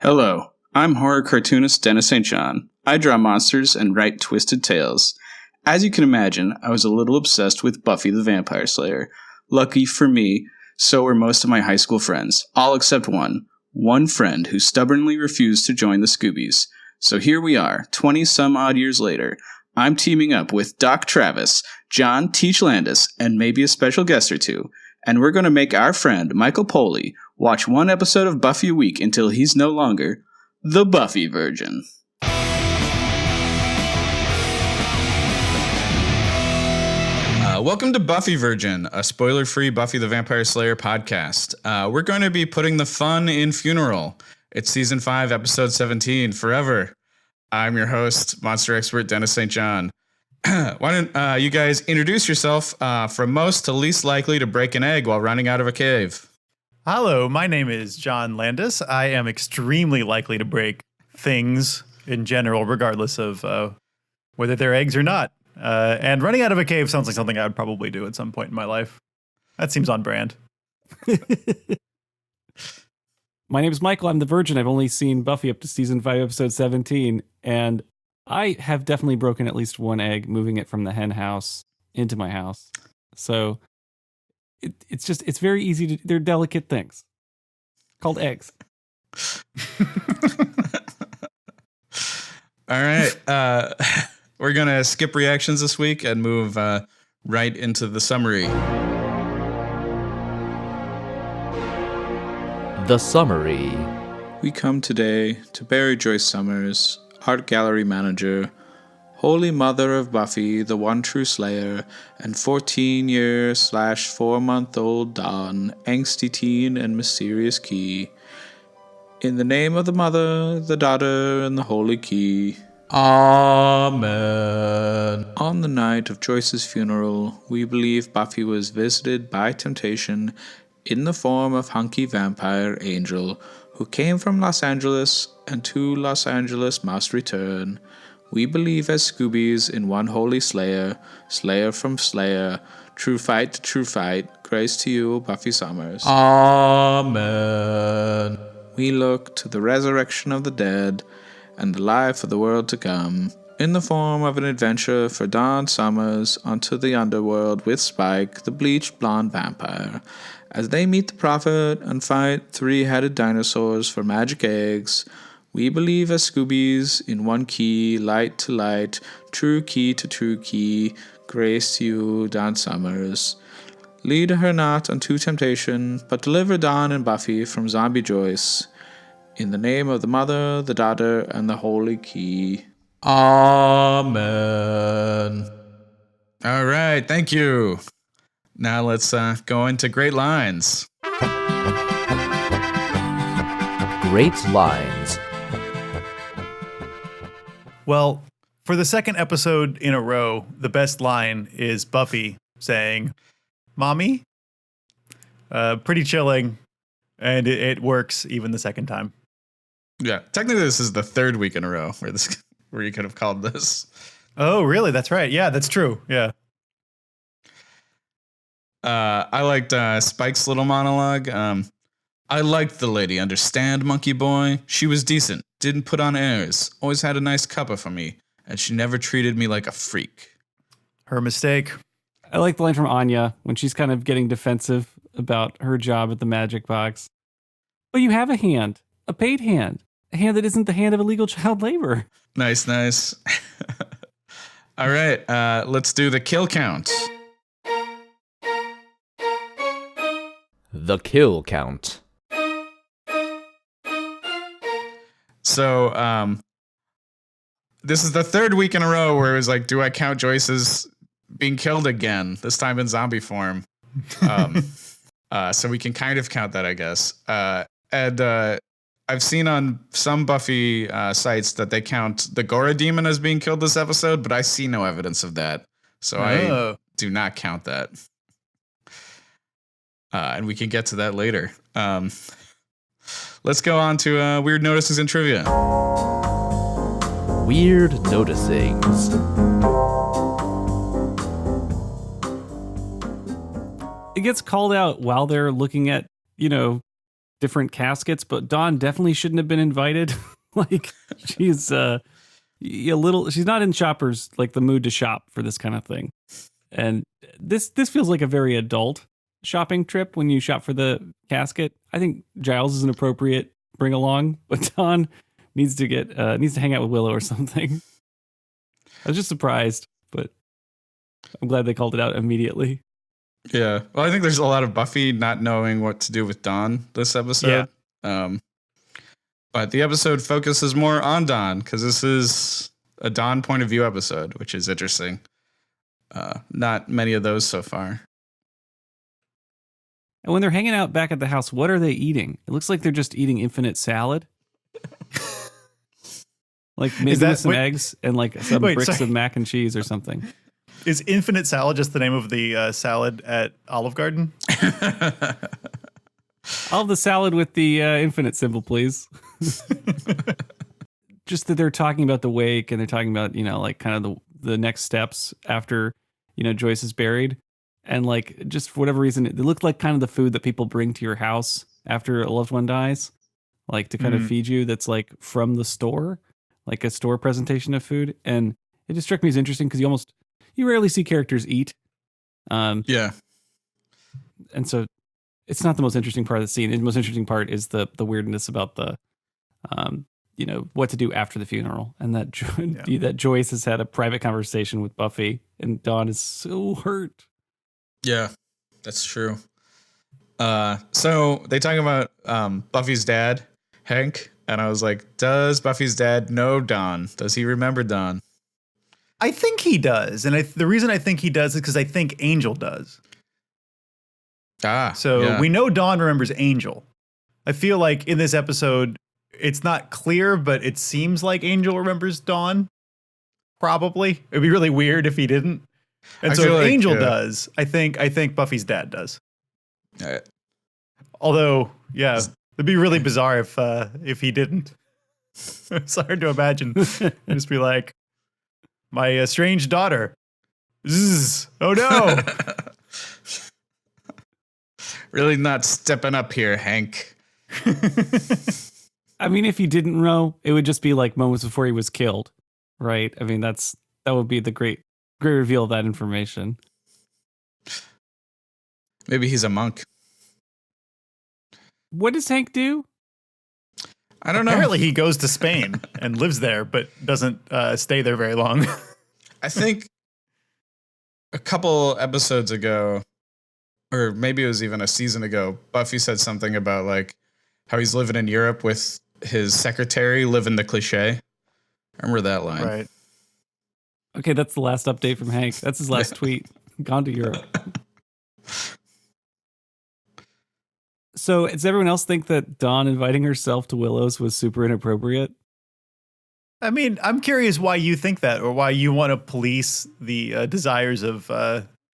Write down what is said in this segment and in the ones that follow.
Hello, I'm horror cartoonist Denis St John. I draw monsters and write twisted tales. As you can imagine, I was a little obsessed with Buffy the Vampire Slayer. Lucky for me, so were most of my high school friends, all except one. One friend who stubbornly refused to join the Scoobies. So here we are, 20-some-odd years later. I'm teaming up with Doc Travis, John Teach Landis, and maybe a special guest or two. And we're going to make our friend, Michael Poley, watch one episode of Buffy a week until he's no longer the Buffy Virgin. Welcome to Buffy Virgin, a spoiler-free Buffy the Vampire Slayer podcast. We're going to be putting the fun in funeral. It's Season 5, Episode 17, Forever. I'm your host, monster expert Denis St John. Why don't you guys introduce yourself from most to least likely to break an egg while running out of a cave? Hello, my name is John Landis. I am extremely likely to break things in general, regardless of whether they're eggs or not. And running out of a cave sounds like something I would probably do at some point in my life. That seems on brand. My name is Michael. I'm the Virgin. I've only seen Buffy up to Season 5, Episode 17, and I have definitely broken at least one egg moving it from the hen house into my house. So it's very easy to, they're delicate things called eggs. All right. We're going to skip reactions this week and move right into the summary. The summary. We come today to bury Joyce Summers, art gallery manager, Holy Mother of Buffy, the one true Slayer, and 14-year/4-month-old Dawn, angsty teen and mysterious Key. In the name of the Mother, the Daughter, and the Holy Key. Amen. On the night of Joyce's funeral, we believe Buffy was visited by temptation in the form of hunky vampire Angel, who came from Los Angeles and to Los Angeles must return. We believe as Scoobies in one holy Slayer, Slayer from Slayer, true fight to true fight, grace to you, Buffy Summers. Amen. We look to the resurrection of the dead and the life of the world to come, in the form of an adventure for Dawn Summers onto the underworld with Spike, the bleached blonde vampire, as they meet the Prophet and fight three-headed dinosaurs for magic eggs. We believe as Scoobies in one key, light to light, true key to true key, grace to you, Dawn Summers. Lead her not unto temptation, but deliver Dawn and Buffy from zombie Joyce. In the name of the Mother, the Daughter, and the Holy Key. Amen. All right, thank you. Now let's go into Great Lines. Great Lines. Well, for the second episode in a row, the best line is Buffy saying, "Mommy?" Pretty chilling, and it works even the second time. Yeah, technically this is the third week in a row where you could have called this. Oh, really? That's right. Yeah, that's true. Yeah. I liked Spike's little monologue. I liked the lady, understand, monkey boy? She was decent, didn't put on airs, always had a nice cuppa for me, and she never treated me like a freak. Her mistake. I like the line from Anya when she's kind of getting defensive about her job at the magic box. But you have a hand, a paid hand, a hand that isn't the hand of illegal child labor. Nice. All right, let's do the kill count. The kill count. So, this is the third week in a row where it was like, do I count Joyce as being killed again, this time in zombie form? So we can kind of count that, I guess. And I've seen on some Buffy sites that they count the Gora demon as being killed this episode, but I see no evidence of that. So I do not count that. And we can get to that later. Let's go on to Weird Notices and Trivia. Weird Noticings. It gets called out while they're looking at, different caskets, but Dawn definitely shouldn't have been invited. Like she's she's not in shoppers like the mood to shop for this kind of thing. And this feels like a very adult shopping trip when you shop for the casket. I think Giles is an appropriate bring along, but Dawn needs to hang out with Willow or something. I was just surprised, but I'm glad they called it out immediately. Yeah. Well, I think there's a lot of Buffy not knowing what to do with Dawn this episode. Yeah. But the episode focuses more on Dawn because this is a Dawn point of view episode, which is interesting. Not many of those so far. And when they're hanging out back at the house, what are they eating? It looks like they're just eating infinite salad. Like maybe with some eggs and like some bricks of mac and cheese or something. Is infinite salad just the name of the salad at Olive Garden? I'll have the salad with the infinite symbol, please. Just that they're talking about the wake and they're talking about, like kind of the next steps after, Joyce is buried. And like, just for whatever reason, it looked like kind of the food that people bring to your house after a loved one dies, like to kind of feed you. That's like from the store, like a store presentation of food. And it just struck me as interesting because you rarely see characters eat. Yeah. And so it's not the most interesting part of the scene. The most interesting part is the weirdness about the, what to do after the funeral. And that, that Joyce has had a private conversation with Buffy and Dawn is so hurt. Yeah, that's true. So they talk about Buffy's dad, Hank. And I was like, does Buffy's dad know Dawn? Does he remember Dawn? I think he does. And the reason I think he does is because I think Angel does. So we know Dawn remembers Angel. I feel like in this episode, it's not clear, but it seems like Angel remembers Dawn. Probably. It'd be really weird if he didn't. And so if Angel does, I think Buffy's dad does. Although, yeah, it'd be really bizarre if he didn't. It's hard to imagine. Just be like, my estranged daughter. Zzz. Oh no. Really not stepping up here, Hank. I mean, if he didn't know, it would just be like moments before he was killed, right? I mean, that would be the great reveal of that information. Maybe he's a monk. What does Hank do? I don't know. Apparently he goes to Spain and lives there, but doesn't stay there very long. I think a couple episodes ago, or maybe it was even a season ago, Buffy said something about like how he's living in Europe with his secretary, living the cliche. I remember that line. Right. Okay, that's the last update from Hank. That's his last tweet. Gone to Europe. So does everyone else think that Dawn inviting herself to Willow's was super inappropriate? I mean, I'm curious why you think that, or why you want to police the desires of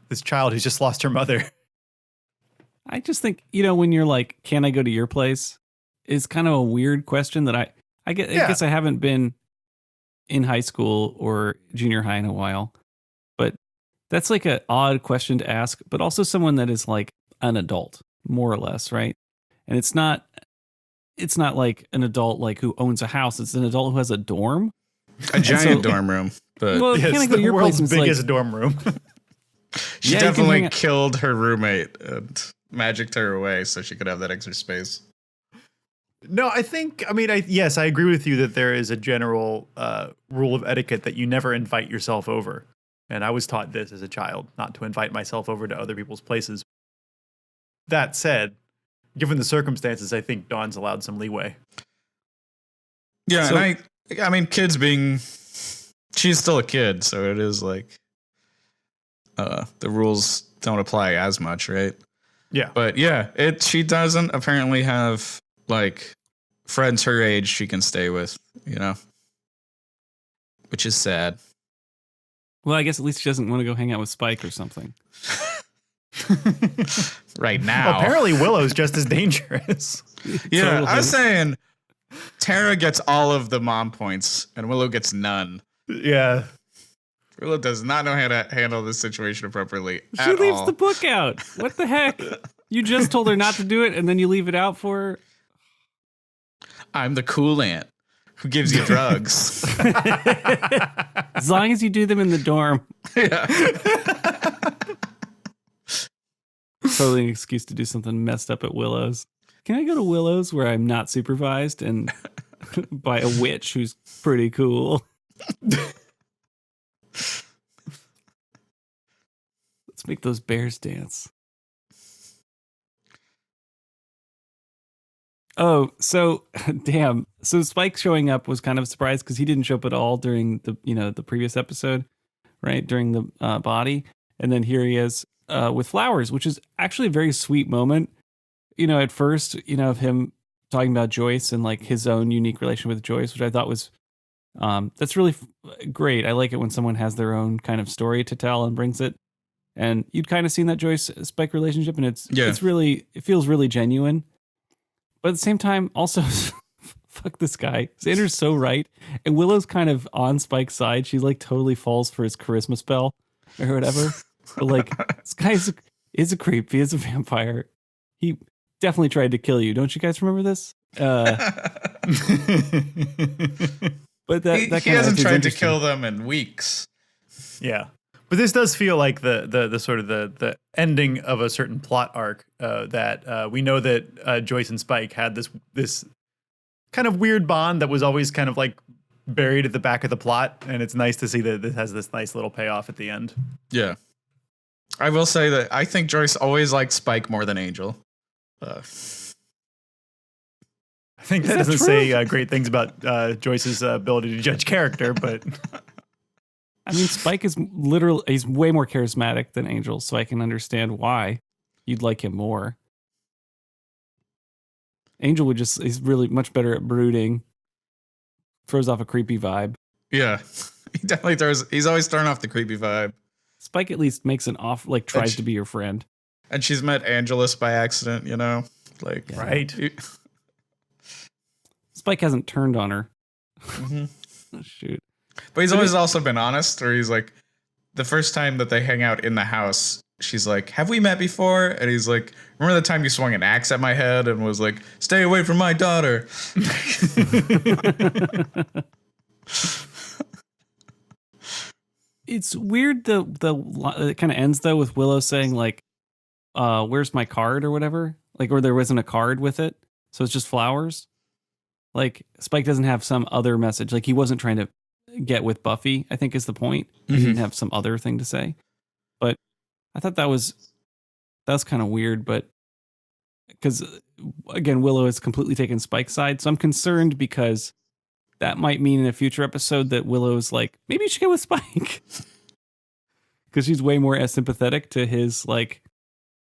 this child who's just lost her mother. I just think, when you're like, can I go to your place? Is kind of a weird question that I guess I haven't been in high school or junior high in a while. But that's like an odd question to ask, but also someone that is like an adult, more or less, right? And it's not like an adult like who owns a house. It's an adult who has a dorm. A giant dorm room. But well, yes, can I go to your world's place? biggest dorm room. She definitely killed her roommate and magicked her away so she could have that extra space. No, I agree with you that there is a general rule of etiquette that you never invite yourself over. And I was taught this as a child, not to invite myself over to other people's places. That said, given the circumstances, I think Dawn's allowed some leeway. Yeah, so, and I mean, she's still a kid, so it is like the rules don't apply as much, right? Yeah. But yeah, she doesn't apparently have like friends her age she can stay with, which is sad. Well, I guess at least she doesn't want to go hang out with Spike or something. Right now. Well, apparently Willow's just as dangerous. Yeah, Totally. I was saying Tara gets all of the mom points and Willow gets none. Yeah. Willow does not know how to handle this situation appropriately. She leaves the book out. What the heck? You just told her not to do it and then you leave it out for her? I'm the cool aunt who gives you drugs. As long as you do them in the dorm. Yeah. Totally an excuse to do something messed up at Willow's. Can I go to Willow's where I'm not supervised and by a witch who's pretty cool? Let's make those bears dance. Oh, so damn. So Spike showing up was kind of a surprise because he didn't show up at all during the previous episode, right? During the body. And then here he is with flowers, which is actually a very sweet moment. At first, of him talking about Joyce and like his own unique relation with Joyce, which I thought was that's really great. I like it when someone has their own kind of story to tell and brings it. And you'd kind of seen that Joyce Spike relationship, and it feels really genuine. But at the same time, also, fuck this guy. Xander's so right. And Willow's kind of on Spike's side. She like totally falls for his charisma spell or whatever. But like, this guy is a creep. He is a vampire. He definitely tried to kill you. Don't you guys remember this? But he hasn't tried to kill them in weeks. Yeah. But this does feel like the sort of the ending of a certain plot arc that we know that Joyce and Spike had this kind of weird bond that was always kind of like buried at the back of the plot. And it's nice to see that this has this nice little payoff at the end. Yeah. I will say that I think Joyce always liked Spike more than Angel. I think that doesn't say great things about Joyce's ability to judge character, but... I mean, Spike is he's way more charismatic than Angel, so I can understand why you'd like him more. Angel he's really much better at brooding, throws off a creepy vibe. Yeah, he definitely he's always throwing off the creepy vibe. Spike at least makes tries to be your friend. And she's met Angelus by accident, Right. Spike hasn't turned on her. Mm-hmm. Oh, shoot. But he's always also been honest, or he's like, the first time that they hang out in the house, she's like, have we met before? And he's like, remember the time you swung an axe at my head and was like, stay away from my daughter. It's weird, it kind of ends, though, with Willow saying, like, where's my card or whatever? Like, or there wasn't a card with it, so it's just flowers. Like, Spike doesn't have some other message. Like, he wasn't trying to get with Buffy, I think is the point. He didn't have some other thing to say. But I thought that was kind of weird, but because again, Willow has completely taken Spike's side, so I'm concerned because that might mean in a future episode that Willow's like, maybe you should get with Spike. Because she's way more sympathetic to his, like,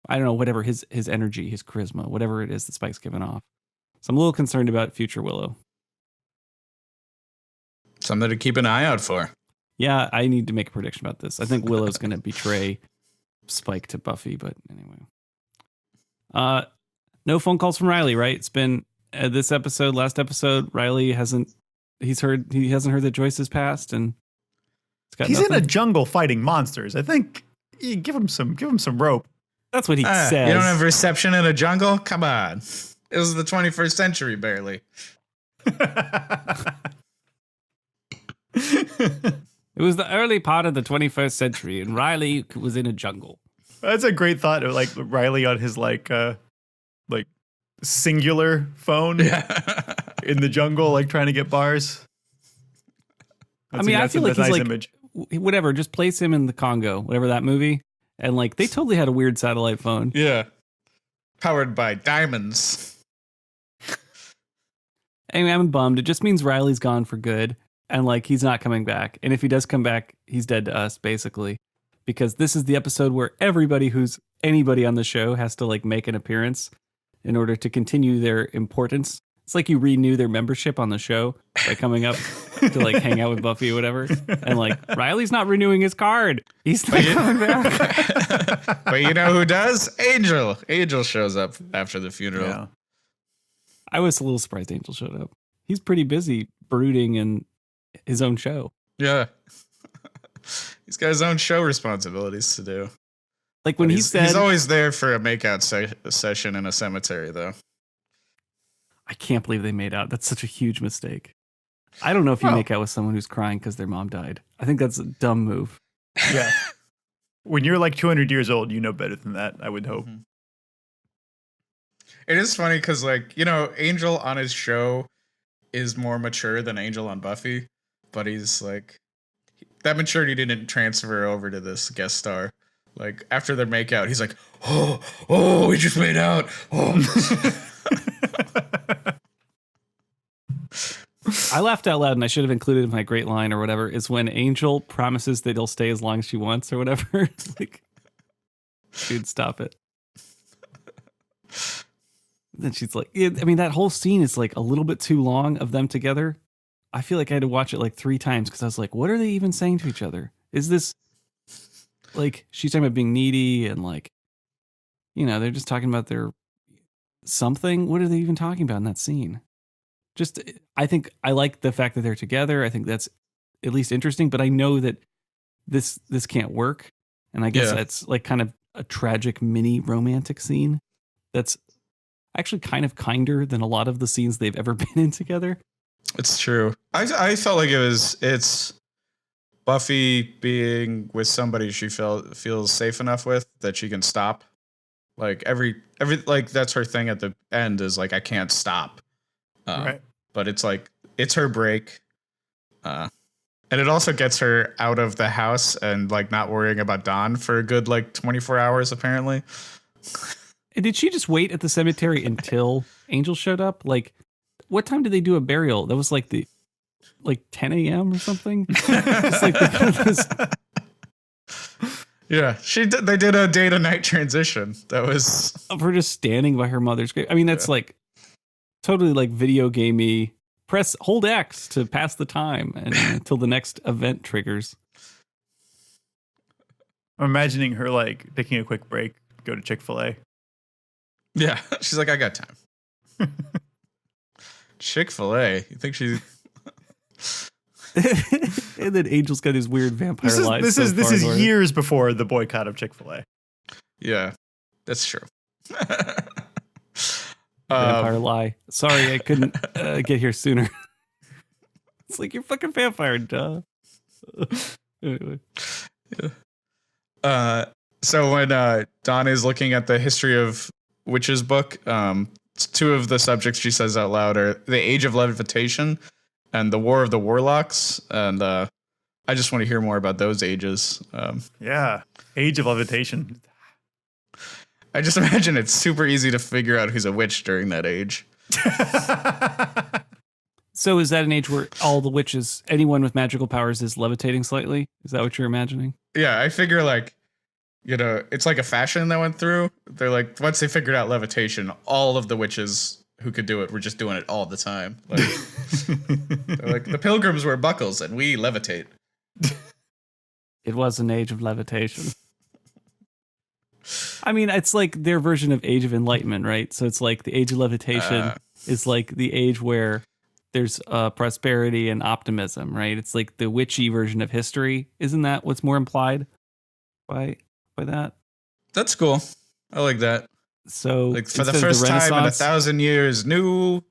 I don't know, whatever, his energy, his charisma, whatever it is that Spike's given off. So I'm a little concerned about future Willow. Something to keep an eye out for. Yeah, I need to make a prediction about this. I think Willow's going to betray Spike to Buffy, but anyway. No phone calls from Riley, right? It's been this episode, last episode. Riley hasn't heard that Joyce has passed, and he's in a jungle fighting monsters. I think you give him some rope. That's what he says. You don't have reception in a jungle? Come on. It was the 21st century, barely. It was the early part of the 21st century, and Riley was in a jungle. That's a great thought. Like Riley on his like singular phone in the jungle, like trying to get bars. I feel like he's like, whatever, just place him in the Congo, whatever that movie. And like, they totally had a weird satellite phone. Yeah. Powered by diamonds. Anyway, I'm bummed. It just means Riley's gone for good. And like, he's not coming back. And if he does come back, he's dead to us, basically. Because this is the episode where everybody who's anybody on the show has to like make an appearance in order to continue their importance. It's like you renew their membership on the show by coming up to like hang out with Buffy or whatever. And like, Riley's not renewing his card. He's not coming back. But you know who does? Angel. Angel shows up after the funeral. Yeah. I was a little surprised Angel showed up. He's pretty busy brooding in his own show. Yeah. He's got his own show responsibilities to do. Like when he said... He's always there for a makeout session in a cemetery, though. I can't believe they made out. That's such a huge mistake. I don't know if you make out with someone who's crying because their mom died. I think that's a dumb move. Yeah. When you're like 200 years old, you know better than that, I would hope. Mm-hmm. It is funny because, like, you know, Angel on his show is more mature than Angel on Buffy, but he's like, that maturity didn't transfer over to this guest star. Like, after their makeout, he's like, oh, we just made out. Oh. I laughed out loud, and I should have included in my great line or whatever, is when Angel promises that he'll stay as long as she wants or whatever. It's like, dude, stop it. Then she's like, I mean, that whole scene is like a little bit too long of them together. I feel like I had to watch it like 3 times because I was like, what are they even saying to each other? Is this like, she's talking about being needy and like, you know, they're just talking about their something. What are they even talking about in that scene? Just, I think I like the fact that they're together. I think that's at least interesting, but I know that this can't work. And I guess that's like kind of a tragic mini romantic scene. That's actually kind of kinder than a lot of the scenes they've ever been in together. It's true. I felt like it's Buffy being with somebody she feels safe enough with that she can stop. Like every like that's her thing at the end is like, I can't stop. Right. But it's like, it's her break. And it also gets her out of the house and like not worrying about Dawn for a good like 24 hours, apparently. And did she just wait at the cemetery until Angel showed up? Like, what time did they do a burial? That was like 10 a.m. or something. It's like Yeah, they did a day to night transition. That was of her just standing by her mother's grave. I mean, that's like totally like video gamey. Hold X to pass the time and until the next event triggers. I'm imagining her like taking a quick break, go to Chick-fil-A. Yeah, she's like, I got time. Chick-fil-A. You think she? And then Angel's got his weird vampire life. This is years before the boycott of Chick-fil-A. Yeah, that's true. Vampire lie. Sorry, I couldn't get here sooner. It's like, you're fucking vampire, duh. Anyway. Yeah. So when Dawn is looking at the history of witches book, 2 of the subjects she says out loud are the Age of Levitation and the War of the Warlocks, and I just want to hear more about those ages. Yeah, Age of Levitation. I just imagine it's super easy to figure out who's a witch during that age. So is that an age where all the witches, anyone with magical powers, is levitating slightly? Is that what you're imagining? Yeah, I figure like, you know, it's like a fashion that went through. They're like, once they figured out levitation, all of the witches who could do it were just doing it all the time. Like, they're like, the pilgrims wear buckles and we levitate. It was an age of levitation. I mean, it's like their version of Age of Enlightenment, right? So it's like the Age of Levitation is like the age where there's prosperity and optimism, right? It's like the witchy version of history. Isn't that what's more implied by that? That's cool. I like that. So like for the first time in 1,000 years, new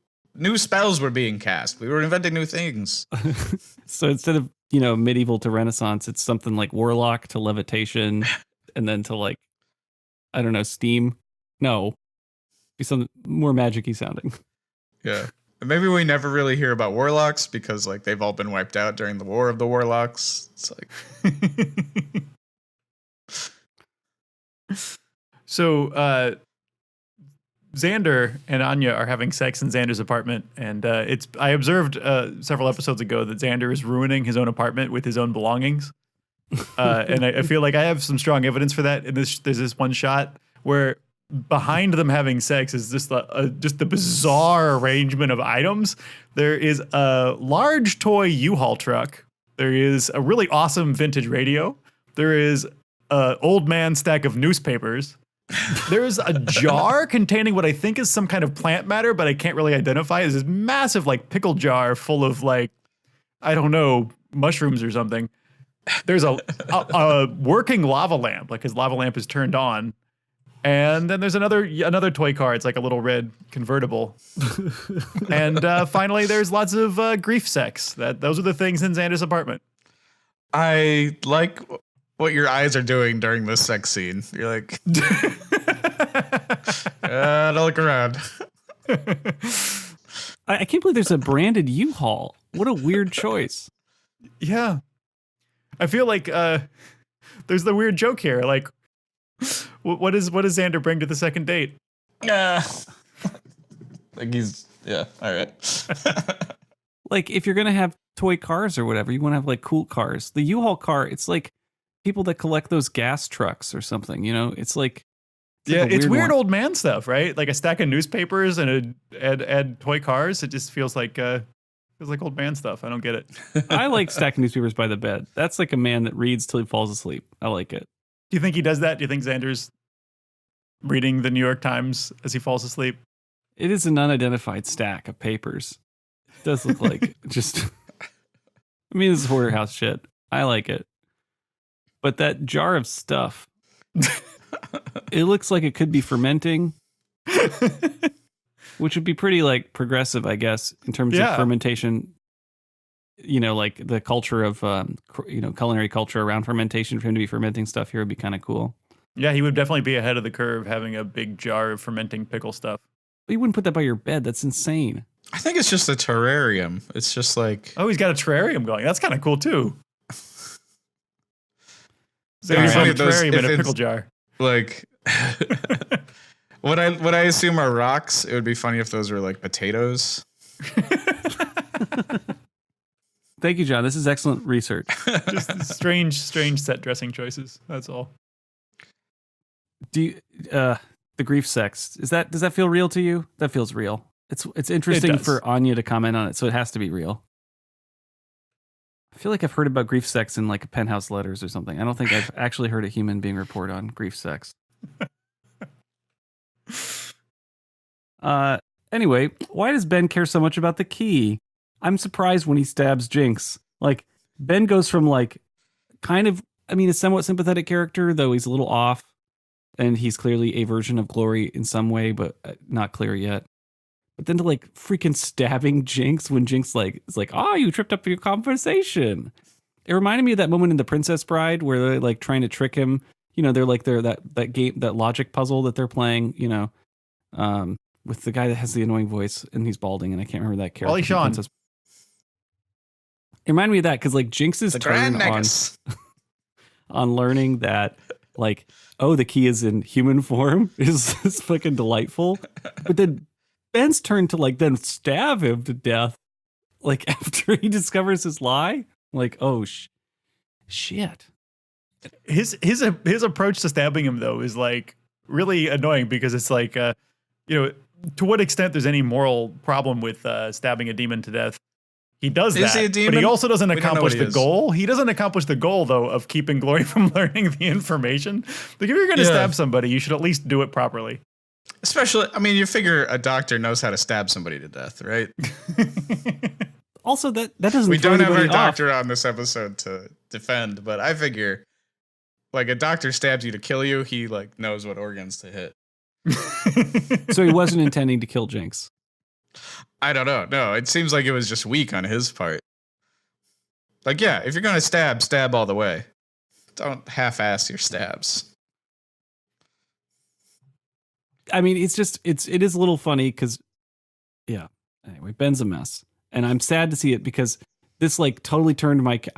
spells were being cast. We were inventing new things. So instead of, you know, medieval to Renaissance, it's something like warlock to levitation, and then to like, I don't know, steam. No, be something more magic-y sounding. Yeah. Maybe we never really hear about warlocks because like they've all been wiped out during the War of the Warlocks. It's like So Xander and Anya are having sex in Xander's apartment, and I observed several episodes ago that Xander is ruining his own apartment with his own belongings. And I feel like I have some strong evidence for that. And there's this one shot where behind them having sex is just the bizarre arrangement of items. There is a large toy U-Haul truck. There is a really awesome vintage radio. There is an old man stack of newspapers. There's a jar containing what I think is some kind of plant matter, but I can't really identify. It's this massive like pickle jar full of like, I don't know, mushrooms or something. There's a working lava lamp, like his lava lamp is turned on. And then there's another toy car. It's like a little red convertible. And finally, there's lots of grief sex. Those are the things in Xander's apartment. I like what your eyes are doing during this sex scene. You're like, don't look around. I can't believe there's a branded U-Haul. What a weird choice. Yeah. I feel like there's the weird joke here. Like, what does Xander bring to the second date? Like all right. Like, if you're going to have toy cars or whatever, you want to have like cool cars. The U-Haul car, it's like people that collect those gas trucks or something, you know? It's like It's weird one. old man stuff, right? Like a stack of newspapers and add toy cars. It just feels like old man stuff. I don't get it. I like stacking newspapers by the bed. That's like a man that reads till he falls asleep. I like it. Do you think he does that? Do you think Xander's reading the New York Times as he falls asleep? It is an unidentified stack of papers. It does look like just... I mean, this is hoarder house shit. I like it. But that jar of stuff, it looks like it could be fermenting, which would be pretty like progressive, I guess, in terms of fermentation. You know, like the culture of, culinary culture around fermentation. For him to be fermenting stuff here would be kind of cool. Yeah, he would definitely be ahead of the curve having a big jar of fermenting pickle stuff. But you wouldn't put that by your bed. That's insane. I think it's just a terrarium. It's just like, Oh, he's got a terrarium going. That's kind of cool too. So It'd be he's funny a if those- terrarium if in a it's- pickle jar. like what I assume are rocks. It would be funny if those were like potatoes. Thank you, John. This is excellent research. Just strange set dressing choices. That's all. Do you, the grief sex, does that feel real to you? That feels real. It's interesting does. for Anya to comment on it, so it has to be real. I feel like I've heard about grief sex in like Penthouse Letters or something. I don't think I've actually heard a human being report on grief sex. Anyway, why does Ben care so much about the key? I'm surprised when he stabs Jinx. Like, Ben goes from like kind of, I mean, a somewhat sympathetic character, though he's a little off. And he's clearly a version of Glory in some way, but not clear yet. But then to like freaking stabbing Jinx when Jinx like is like, you tripped up your conversation. It reminded me of that moment in The Princess Bride where they're like trying to trick him. You know, they're that game, that logic puzzle that they're playing, you know, with the guy that has the annoying voice and he's balding and I can't remember that character. Wally Shawn. It reminded me of that because like Jinx's The turn Grand Negus. on learning that like, oh, the key is in human form is fucking delightful. But then Ben's turn to like then stab him to death, like after he discovers his lie. Like, oh shit. His approach to stabbing him though is like really annoying because it's like to what extent there's any moral problem with stabbing a demon to death. He does Is that, he a but demon? he also doesn't We don't know accomplish what he the is. goal. He doesn't accomplish the goal though of keeping Glory from learning the information. Like if you're going to stab somebody, you should at least do it properly. Especially, I mean, you figure a doctor knows how to stab somebody to death, right? Also, that doesn't. We throw don't have our anybody off. doctor on this episode to defend, but I figure, like, a doctor stabs you to kill you, he like knows what organs to hit. So he wasn't intending to kill Jinx. I don't know. No, it seems like it was just weak on his part. Like, yeah, if you're gonna stab all the way. Don't half-ass your stabs. I mean, it is a little funny because, yeah. Anyway, Ben's a mess, and I'm sad to see it because this like totally turned like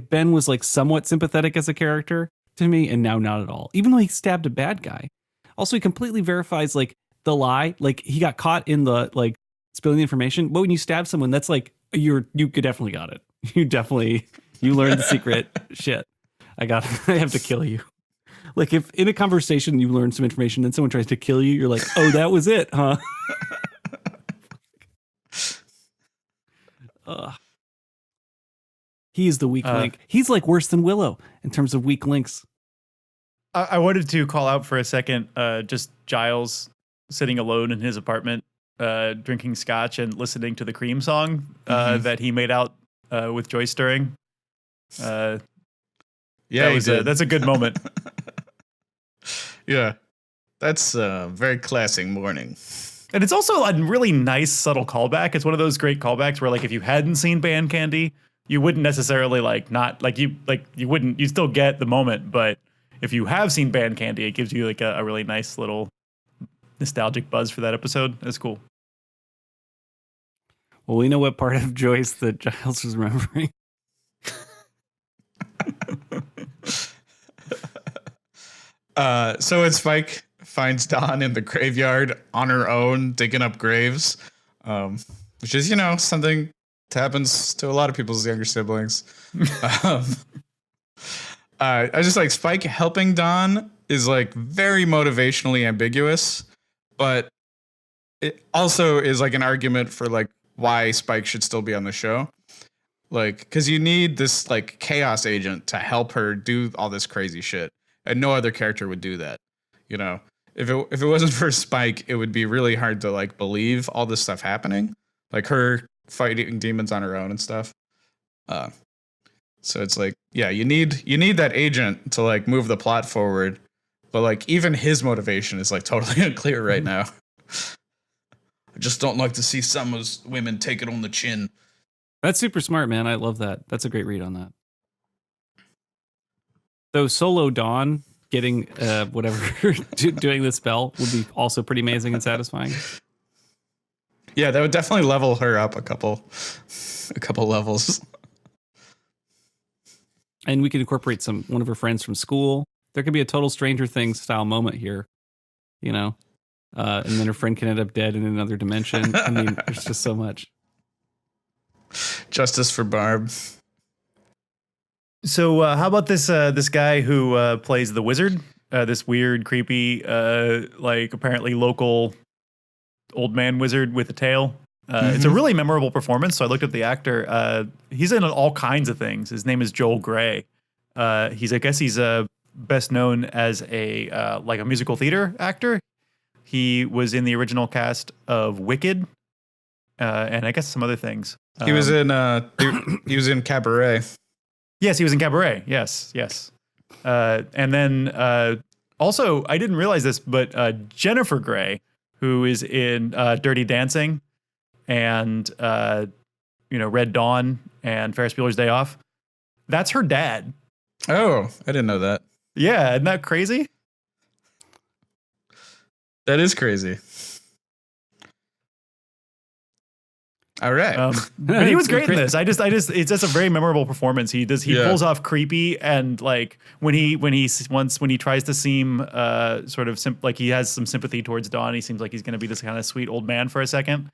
Ben was like somewhat sympathetic as a character to me, and now not at all. Even though he stabbed a bad guy, also he completely verifies like the lie. Like he got caught in the like spilling the information. But when you stab someone, that's like you definitely got it. You learned the secret. Shit, I have to kill you. Like if in a conversation you learn some information, then someone tries to kill you, you're like, oh, that was it, huh? He's the weak link. He's like worse than Willow in terms of weak links. I wanted to call out for a second, just Giles sitting alone in his apartment, drinking scotch and listening to the Cream song that he made out with Joyce during. Yeah, that's a good moment. Yeah. That's very classic mourning. And it's also a really nice subtle callback. It's one of those great callbacks where like if you hadn't seen Band Candy, you wouldn't necessarily you still get the moment, but if you have seen Band Candy, it gives you like a really nice little nostalgic buzz for that episode. It's cool. Well, we know what part of Joyce that Giles was remembering. So when Spike finds Dawn in the graveyard on her own, digging up graves, which is, something that happens to a lot of people's younger siblings. I just like Spike helping Dawn is like very motivationally ambiguous, but it also is like an argument for like why Spike should still be on the show. Like, because you need this like chaos agent to help her do all this crazy shit, and no other character would do that. If it wasn't for Spike, it would be really hard to like believe all this stuff happening, like her fighting demons on her own and stuff. So it's like, yeah, you need that agent to like move the plot forward, but like even his motivation is like totally unclear right now. I just don't like to see some of those women take it on the chin. That's super smart, man. I love that. That's a great read on that. So solo Dawn getting whatever doing the spell would be also pretty amazing and satisfying. Yeah, that would definitely level her up a couple levels. And we could incorporate one of her friends from school. There could be a total Stranger Things style moment here, and then her friend can end up dead in another dimension. I mean, there's just so much. Justice for Barb. So how about this guy who plays the wizard? This weird, creepy, like apparently local old man wizard with a tail. It's a really memorable performance. So I looked at the actor. He's in all kinds of things. His name is Joel Grey. I guess he's best known as a musical theater actor. He was in the original cast of Wicked, and I guess some other things. He was in Cabaret. Yes, he was in Cabaret. Yes. And then also, I didn't realize this, but Jennifer Grey, who is in Dirty Dancing and Red Dawn and Ferris Bueller's Day Off, that's her dad. Oh, I didn't know that. Yeah, isn't that crazy? That is crazy. All right. But he was great in this. It's just a very memorable performance. He pulls off creepy, and like when he tries to seem sort of like he has some sympathy towards Dawn, he seems like he's going to be this kind of sweet old man for a second.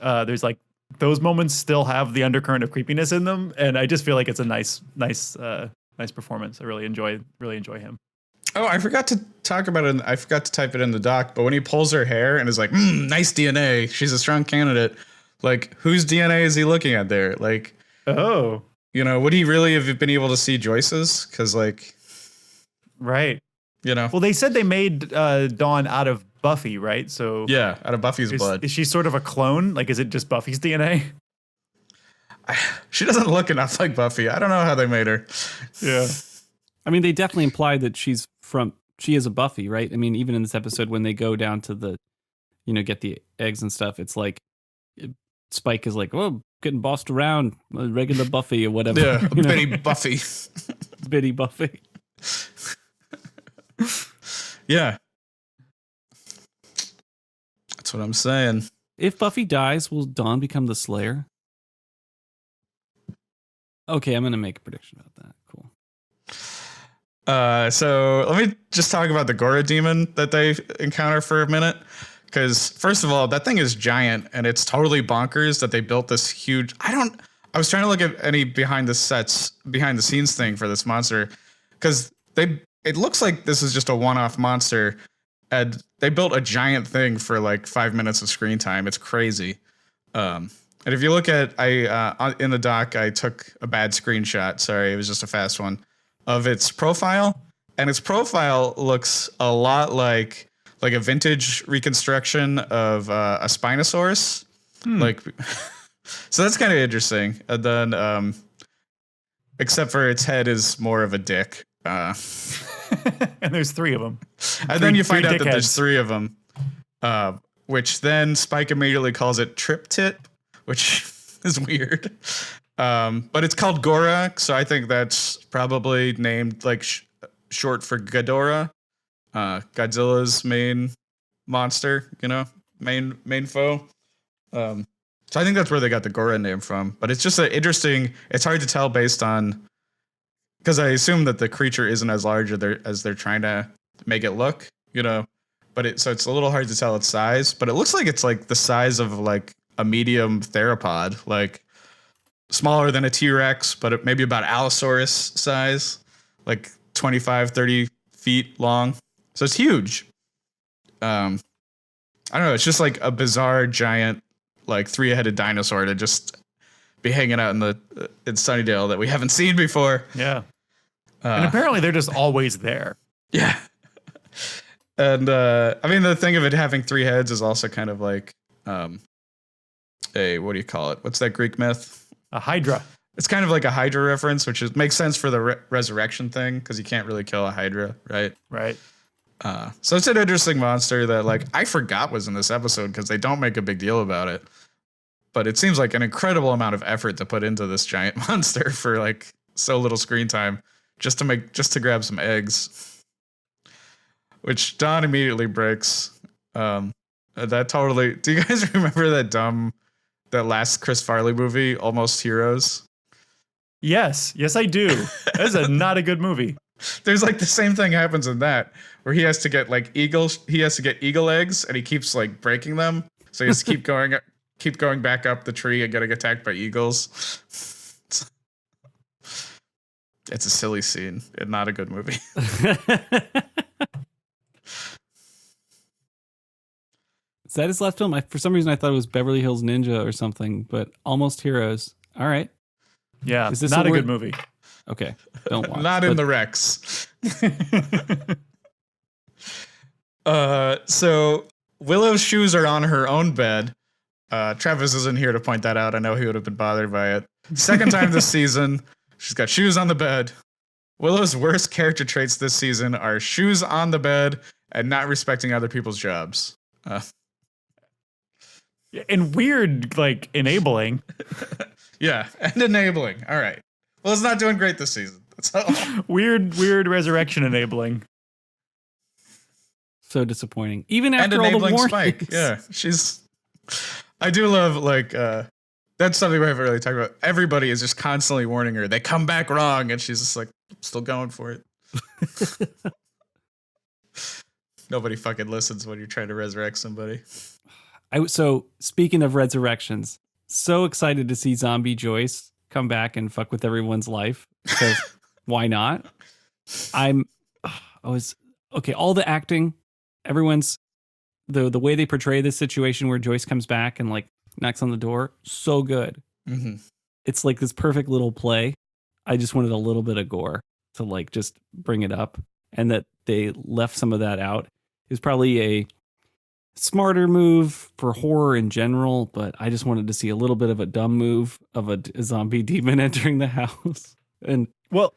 There's like those moments still have the undercurrent of creepiness in them, and I just feel like it's a nice performance. I really enjoy him. Oh, I forgot to talk about it. I forgot to type it in the doc, but when he pulls her hair and is like, nice DNA, she's a strong candidate. Like, whose DNA is he looking at there? Like, would he really have been able to see Joyce's? Because, like, right. Well, they said they made Dawn out of Buffy, right? So yeah, out of Buffy's blood. Is she sort of a clone? Like, is it just Buffy's DNA? She doesn't look enough like Buffy. I don't know how they made her. Yeah. I mean, they definitely imply that she is a Buffy, right? I mean, even in this episode, when they go down to the, get the eggs and stuff, it's like Spike is like, oh, getting bossed around, regular Buffy or whatever. Yeah, Betty Buffy. Bitty Buffy. Yeah. That's what I'm saying. If Buffy dies, will Dawn become the Slayer? Okay, I'm going to make a prediction about that. Cool. So let me just talk about the Gora demon that they encounter for a minute. Because first of all, that thing is giant, and it's totally bonkers that they built this huge. I was trying to look at any behind the scenes thing for this monster, because it looks like this is just a one-off monster, and they built a giant thing for like 5 minutes of screen time. It's crazy. And if you look at, in the doc, I took a bad screenshot. Sorry, it was just a fast one of its profile, and its profile looks a lot like a vintage reconstruction of a Spinosaurus. Like, so that's kind of interesting. And then, except for its head is more of a dick. Uh, And there's 3 of them. and then you find three out that there's dickheads. 3 of them, which then Spike immediately calls it Trip Tit, which is weird. But it's called Gora, so I think that's probably named like short for Ghidorah, Godzilla's main monster, main foe. So I think that's where they got the Gora name from. But it's just interesting. It's hard to tell based on, because I assume that the creature isn't as large as they're trying to make it look, But so it's a little hard to tell its size. But it looks like it's like the size of like a medium theropod, like smaller than a T-Rex, but maybe about Allosaurus size, like 25, 30 feet long. So it's huge. I don't know. It's just like a bizarre giant, like 3-headed dinosaur to just be hanging out in Sunnydale that we haven't seen before. Yeah. And apparently they're just always there. Yeah. And I mean, the thing of it having 3 heads is also kind of like what do you call it? What's that Greek myth? A Hydra. It's kind of like a Hydra reference, which makes sense for the resurrection thing because you can't really kill a Hydra, right? Right. So it's an interesting monster that like I forgot was in this episode because they don't make a big deal about it. But it seems like an incredible amount of effort to put into this giant monster for like so little screen time just to grab some eggs, which Dawn immediately breaks. That totally. Do you guys remember that last Chris Farley movie, Almost Heroes? Yes, I do. That's not a good movie. There's like the same thing happens in that where he has to get eagle eggs and he keeps like breaking them. So he has to keep going back up the tree and getting attacked by eagles. It's a silly scene and not a good movie. Is that his last film? For some reason, I thought it was Beverly Hills Ninja or something, but Almost Heroes. All right. Yeah, Is this not a word? good movie. Okay, don't watch. Not in the Rex. So Willow's shoes are on her own bed. Travis isn't here to point that out. I know he would have been bothered by it. Second time this season, she's got shoes on the bed. Willow's worst character traits this season are shoes on the bed and not respecting other people's jobs. And weird, like, enabling. Yeah, and enabling. All right. Well, it's not doing great this season. That's all. Weird resurrection enabling. So disappointing. Even And after all the enabling warnings. Spike. Yeah, I do love, like, that's something we haven't really talked about. Everybody is just constantly warning her. They come back wrong, and she's just like, still going for it. Nobody fucking listens when you're trying to resurrect somebody. So speaking of resurrections, so excited to see Zombie Joyce come back and fuck with everyone's life. Because why not? Okay. All the acting, everyone's the way they portray this situation where Joyce comes back and like knocks on the door, so good. Mm-hmm. It's like this perfect little play. I just wanted a little bit of gore to like just bring it up, and that they left some of that out is probably a smarter move for horror in general, but I just wanted to see a little bit of a dumb move of a zombie demon entering the house. And Well,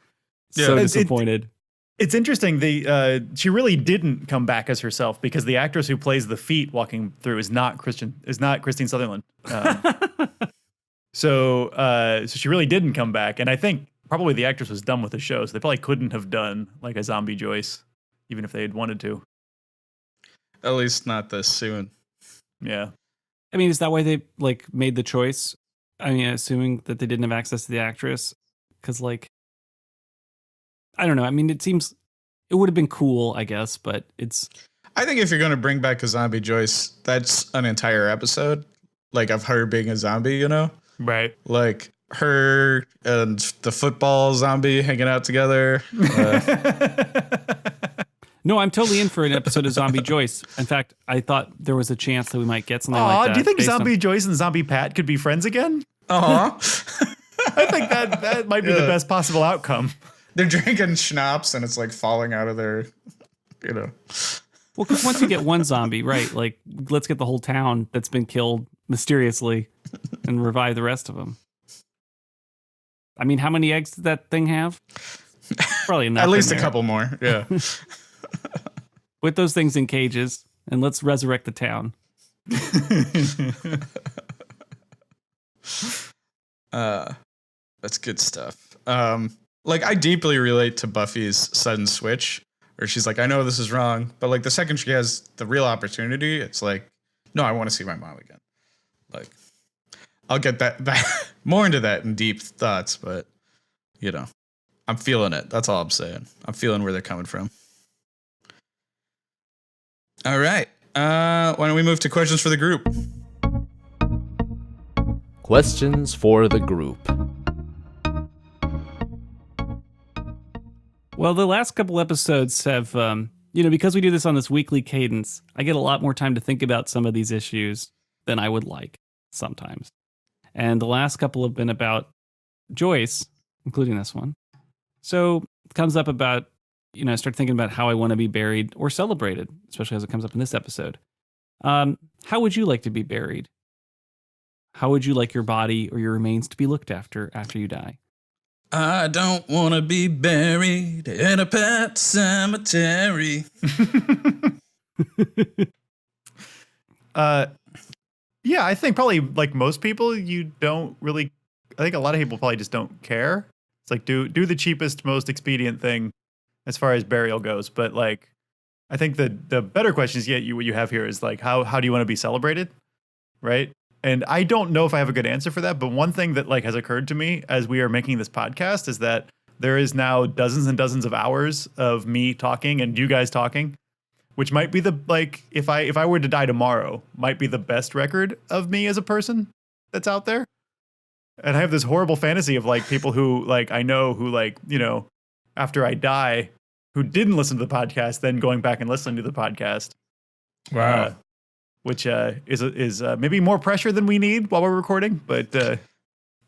so disappointed. It's interesting. She really didn't come back as herself because the actress who plays the feet walking through is not Christine Sutherland. So she really didn't come back, and I think probably the actress was done with the show, so they probably couldn't have done like a zombie Joyce, even if they had wanted to. At least not this soon. Yeah. I mean, is that why they like made the choice? I mean, assuming that they didn't have access to the actress, because like, I don't know. I mean, it seems it would have been cool, I guess, but it's. I think if you're going to bring back a zombie Joyce, that's an entire episode, like of her being a zombie, you know? Right. Like her and the football zombie hanging out together. No, I'm totally in for an episode of Zombie Joyce. In fact, I thought there was a chance that we might get something like that. Do you think based Zombie Joyce and Zombie Pat could be friends again? Uh-huh. I think that might be the best possible outcome. They're drinking schnapps and it's like falling out of their, Well, because once you get one zombie, right, like let's get the whole town that's been killed mysteriously and revive the rest of them. I mean, how many eggs did that thing have? Probably enough. At least in a there. couple more. Yeah. Put those things in cages and let's resurrect the town. That's good stuff. Like I deeply relate to Buffy's sudden switch, where she's like, I know this is wrong, but like the second she has the real opportunity, it's like, no, I want to see my mom again. Like, I'll get that more into that in deep thoughts, but you know, I'm feeling it. That's all I'm saying. I'm feeling where they're coming from. All right. Why don't we move to questions for the group? Questions for the group. Well, the last couple episodes have, because we do this on this weekly cadence, I get a lot more time to think about some of these issues than I would like sometimes. And the last couple have been about Joyce, including this one. So it comes up about, I start thinking about how I want to be buried or celebrated, especially as it comes up in this episode. How would you like to be buried? How would you like your body or your remains to be looked after you die? I don't want to be buried in a pet cemetery. Yeah, I think probably like most people, you don't really. I think a lot of people probably just don't care. It's like do the cheapest, most expedient thing as far as burial goes. But like, I think the better question is, what you have here is like how do you want to be celebrated, right? And I don't know if I have a good answer for that. But one thing that like has occurred to me as we are making this podcast is that there is now dozens and dozens of hours of me talking and you guys talking, which might be the like if I were to die tomorrow, might be the best record of me as a person that's out there. And I have this horrible fantasy of like people who like I know who like, after I die, who didn't listen to the podcast, then going back and listening to the podcast. Wow. Which is maybe more pressure than we need while we're recording, but that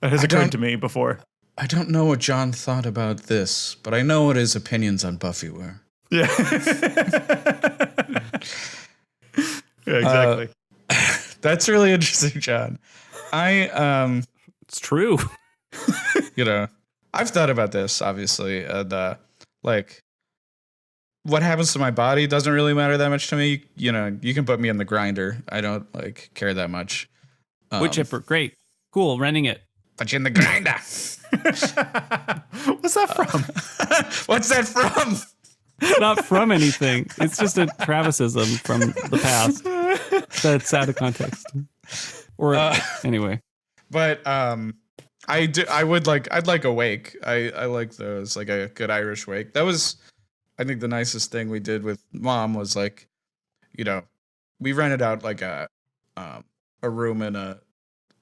has occurred to me before. I don't know what John thought about this, but I know what his opinions on Buffy were. Yeah. Yeah, exactly. That's really interesting, John. It's true. I've thought about this, obviously, and like what happens to my body doesn't really matter that much to me. You can put me in the grinder. I don't like care that much. Wood chipper, great, cool, renting it. Put you in the grinder. What's that from? What's that from? Not from anything. It's just a Travisism from the past that's out of context. Or anyway. But I'd like a wake. I like those, like a good Irish wake. That was, I think, the nicest thing we did with Mom was like, we rented out like a room in a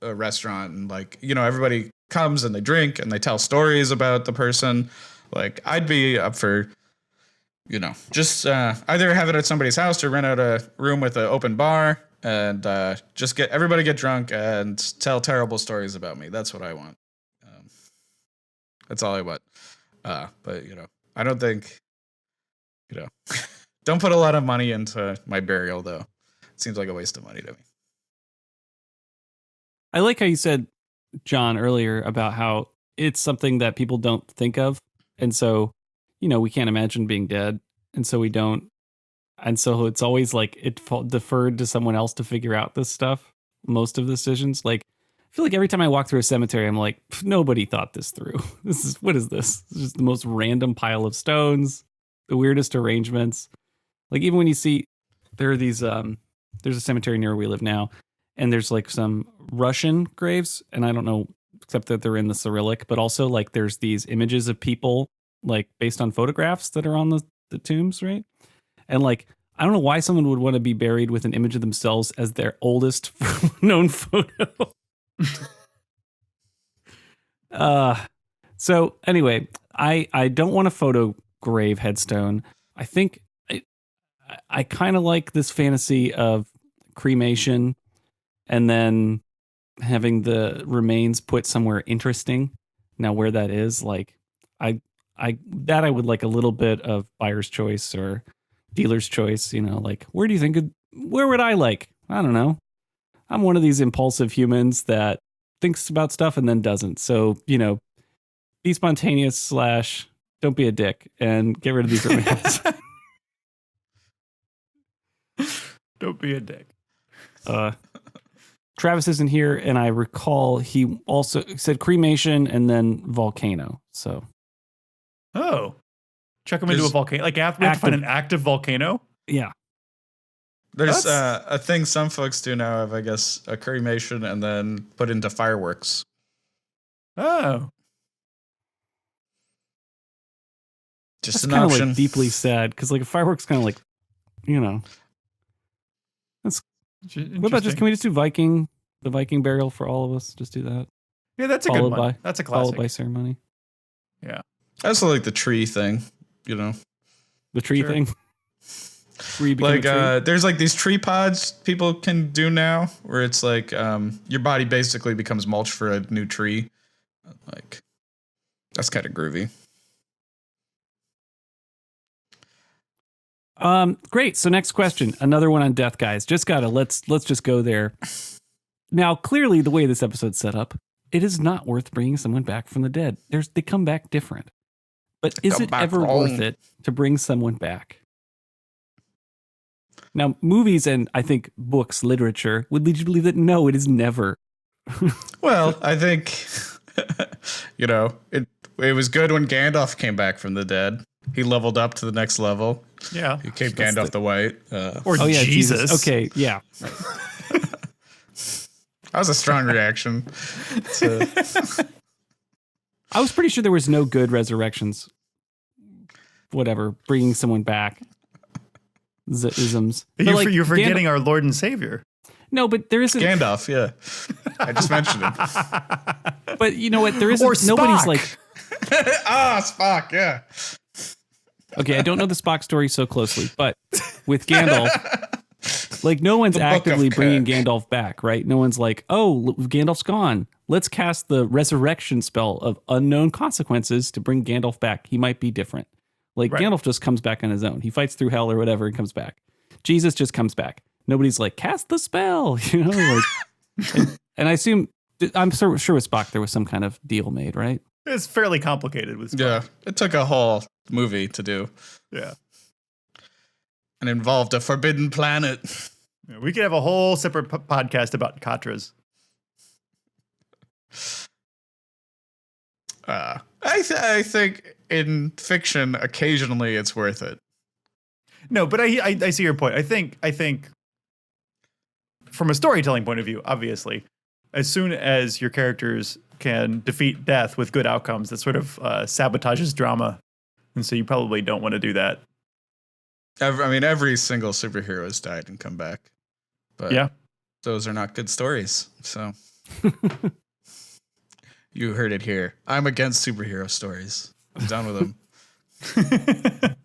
restaurant, and like, everybody comes and they drink and they tell stories about the person. Like, I'd be up for, just either have it at somebody's house or rent out a room with an open bar and just get everybody get drunk and tell terrible stories about me. That's what I want. That's all I want. But I don't think, don't put a lot of money into my burial though. It seems like a waste of money to me. I like how you said, John, earlier about how it's something that people don't think of. And so, we can't imagine being dead. And so we don't. And so it's always like deferred to someone else to figure out this stuff. Most of the decisions. Like, I feel like every time I walk through a cemetery, I'm like, nobody thought this through. What is this? It's just the most random pile of stones, the weirdest arrangements. Like, even when you see, there are these, there's a cemetery near where we live now, and there's like some Russian graves, and I don't know, except that they're in the Cyrillic, but also like there's these images of people like based on photographs that are on the tombs, right? And like, I don't know why someone would want to be buried with an image of themselves as their oldest known photo. So anyway, I don't want a photo grave headstone. I think I kind of like this fantasy of cremation and then having the remains put somewhere interesting. Now, where that is, like, I would like a little bit of buyer's choice or dealer's choice. Like, where do you think? Where would I like? I don't know. I'm one of these impulsive humans that thinks about stuff and then doesn't. So, be spontaneous / don't be a dick and get rid of these remains. Don't be a dick. Travis isn't here, and I recall he also said cremation and then volcano. So, chuck them into a volcano. Like, we have to find an active volcano. Yeah. There's a thing some folks do now of, I guess, a cremation and then put into fireworks. Oh. Just That's an kind of option. like deeply sad because like a fireworks kind of like, That's. What about can we just do the Viking burial for all of us? Just do that. Yeah, that's a good one. That's a classic. Followed by ceremony. Yeah. I also like the tree thing, The tree thing. Like there's like these tree pods people can do now where it's like your body basically becomes mulch for a new tree. Like that's kind of groovy. Great. So next question, another one on death, guys. Let's just go there. Now, clearly the way this episode's set up, it is not worth bringing someone back from the dead. They come back different. But is it ever worth it to bring someone back? Now, movies and I think books, literature would lead you to believe that no, it is never. Well, I think it was good when Gandalf came back from the dead. He leveled up to the next level. Yeah. He became Gandalf the White. Jesus. Okay, yeah. That was a strong reaction. I was pretty sure there was no good resurrections. Whatever, bringing someone back. Isms. You're forgetting our Lord and Savior. No, but there isn't. Gandalf, yeah. I just mentioned him. But you know what? There isn't. Or Spock. Nobody's like. Spock, yeah. Okay, I don't know the Spock story so closely, but with Gandalf, like no one's actively bringing Gandalf back, right? No one's like, oh, Gandalf's gone. Let's cast the resurrection spell of unknown consequences to bring Gandalf back. He might be different. Like Gandalf just comes back on his own. He fights through hell or whatever and comes back. Jesus just comes back. Nobody's like, cast the spell, and I assume, I'm sure with Spock there was some kind of deal made, right? It's fairly complicated with Spock. Yeah, it took a whole movie to do. Yeah. And involved a forbidden planet. Yeah, we could have a whole separate podcast about Katras. I think in fiction, occasionally it's worth it. No, but I see your point. I think from a storytelling point of view, obviously, as soon as your characters can defeat death with good outcomes, that sort of sabotages drama. And so you probably don't want to do that. Every single superhero has died and come back. But yeah, those are not good stories. So you heard it here. I'm against superhero stories. I'm done with them.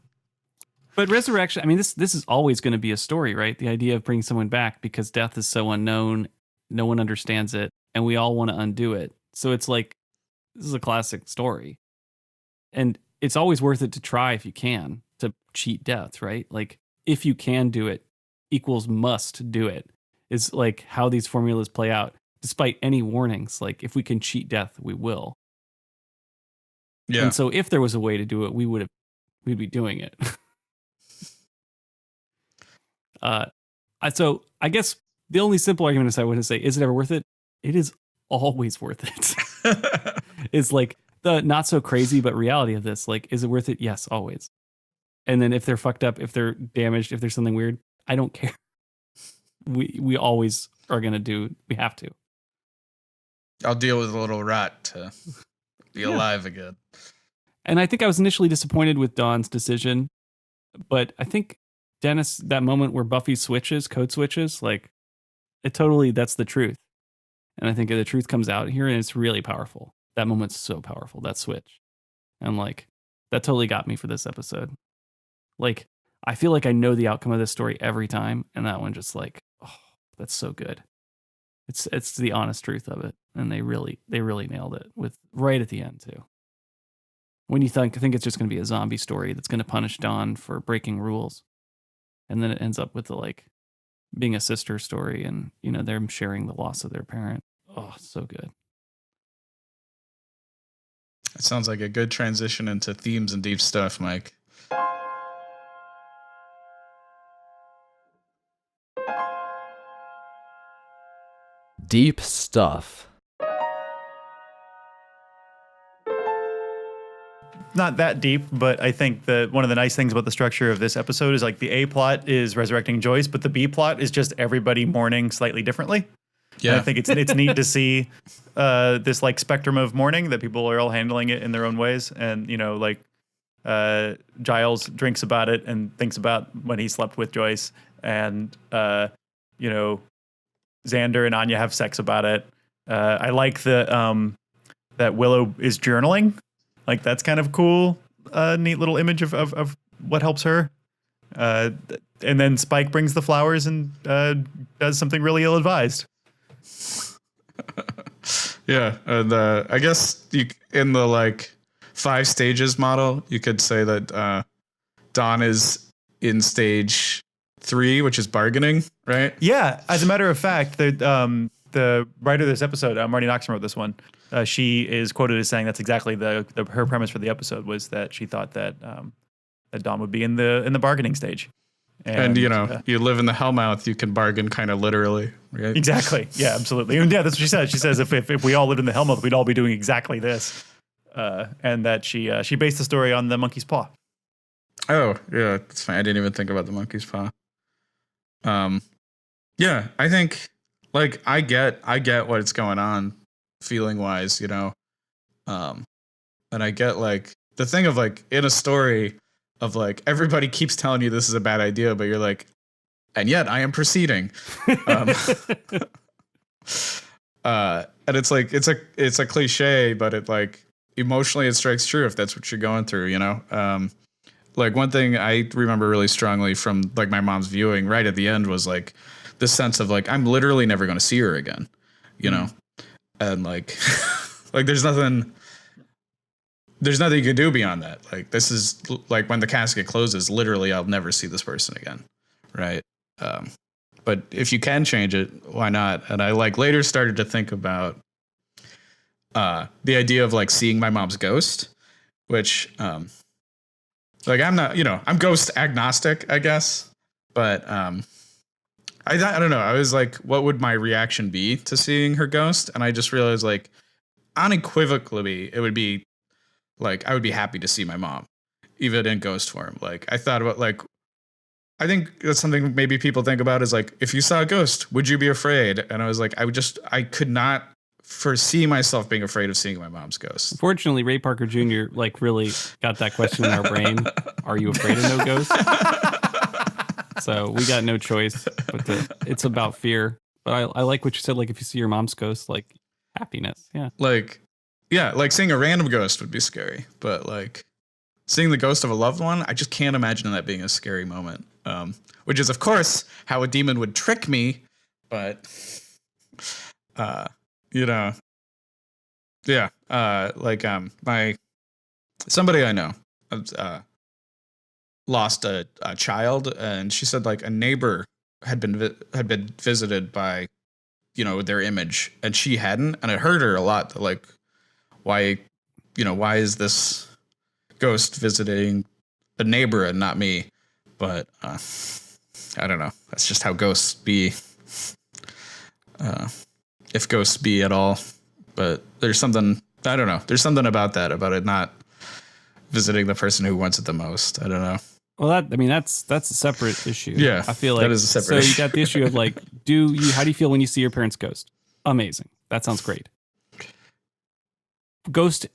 But resurrection, this is always going to be a story, right? The idea of bringing someone back because death is so unknown, no one understands it, and we all want to undo it. So it's like, this is a classic story. And it's always worth it to try if you can, to cheat death, right? Like, if you can do it equals must do it, is like how these formulas play out, despite any warnings. Like, if we can cheat death, we will. Yeah. And so if there was a way to do it, we'd be doing it. So I guess the only simple argument is I want to say, is it ever worth it? It is always worth it. It's like the not so crazy, but reality of this. Like, is it worth it? Yes, always. And then if they're fucked up, if they're damaged, if there's something weird, I don't care. We always are going to do, we have to. I'll deal with a little rot to be alive again. And I think I was initially disappointed with Dawn's decision, but I think Dennis, that moment where Buffy code switches, like that's the truth. And I think the truth comes out here and it's really powerful. That moment's so powerful, that switch. And like, that totally got me for this episode. Like, I feel like I know the outcome of this story every time. And that one just like, oh, that's so good. It's the honest truth of it. And they really nailed it with right at the end too. When you think it's just going to be a zombie story that's going to punish Dawn for breaking rules. And then it ends up with the like being a sister story and, them sharing the loss of their parent. Oh, so good. It sounds like a good transition into themes and deep stuff, Mike. Deep stuff. Not that deep, but I think that one of the nice things about the structure of this episode is like the A plot is resurrecting Joyce, but the B plot is just everybody mourning slightly differently. Yeah. And I think it's neat to see this like spectrum of mourning that people are all handling it in their own ways. And, you know, like Giles drinks about it and thinks about when he slept with Joyce, and, you know, Xander and Anya have sex about it. I like the that Willow is journaling. Like, that's kind of cool, neat little image of what helps her. And then Spike brings the flowers and does something really ill-advised. Yeah, and I guess in the like 5 stages model, you could say that Dawn is in stage 3, which is bargaining, right? Yeah, as a matter of fact, the writer of this episode, Marty Noxon, wrote this one. She is quoted as saying that's exactly her premise for the episode, was that she thought that that Dawn would be in the bargaining stage. And you know, you live in the Hellmouth, you can bargain kind of literally, right? Exactly. Yeah, absolutely. And yeah, that's what she says. She says if we all lived in the Hellmouth, we'd all be doing exactly this. And that she based the story on the monkey's paw. Oh, yeah, it's fine. I didn't even think about the monkey's paw. Yeah, I think like I get what's going on feeling wise, you know. And I get like the thing of like in a story of like everybody keeps telling you this is a bad idea, but you're like, and yet I am proceeding. And it's like it's a cliche, but it like emotionally it strikes true if that's what you're going through, you know. Like one thing I remember really strongly from like my mom's viewing right at the end was like this sense of like I'm literally never going to see her again, you know, and like like there's nothing you can do beyond that. Like this is like when the casket closes, literally I'll never see this person again, right? But if you can change it, why not? And I like later started to think about the idea of like seeing my mom's ghost, which like I'm not, you know, I'm ghost agnostic, I guess, but I don't know. I was like, what would my reaction be to seeing her ghost? And I just realized like unequivocally it would be like I would be happy to see my mom, even in ghost form. Like I thought about like I think that's something maybe people think about is like if you saw a ghost, would you be afraid? And I was like, I could not foresee myself being afraid of seeing my mom's ghost. Unfortunately, Ray Parker Jr. like really got that question in our brain. Are you afraid of no ghosts? So we got no choice, but it's about fear. But I like what you said. Like if you see your mom's ghost, like happiness. Yeah. Like, yeah, like seeing a random ghost would be scary, but like seeing the ghost of a loved one, I just can't imagine that being a scary moment. Which is of course how a demon would trick me, but you know, yeah, like somebody I know lost a child, and she said like a neighbor had been visited by, you know, their image, and she hadn't, and it hurt her a lot. That, like, why is this ghost visiting a neighbor and not me? But I don't know. That's just how ghosts be. If ghosts be at all. But there's something, I don't know. There's something about it not visiting the person who wants it the most. I don't know. Well, that's a separate issue. Yeah, I feel like that is a separate issue. So you got the issue of like, how do you feel when you see your parents' ghost? Amazing. That sounds great. Ghost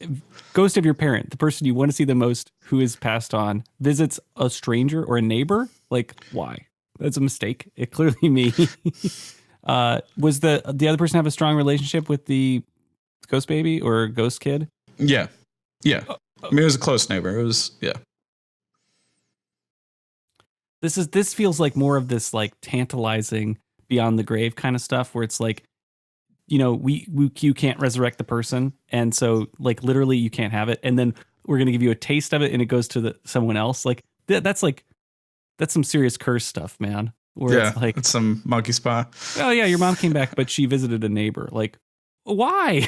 of your parent, the person you want to see the most, who is passed on, visits a stranger or a neighbor. Like, why? That's a mistake. It clearly me. Was the other person have a strong relationship with the ghost baby or ghost kid? Yeah. I mean, it was a close neighbor. It was, yeah. This feels like more of this like tantalizing beyond the grave kind of stuff, where it's like, you know, you can't resurrect the person, and so like literally you can't have it, and then we're gonna give you a taste of it, and it goes to someone else. Like that's some serious curse stuff, man. Where yeah, it's like it's some monkey spa. Oh yeah, your mom came back, but she visited a neighbor. Like, why?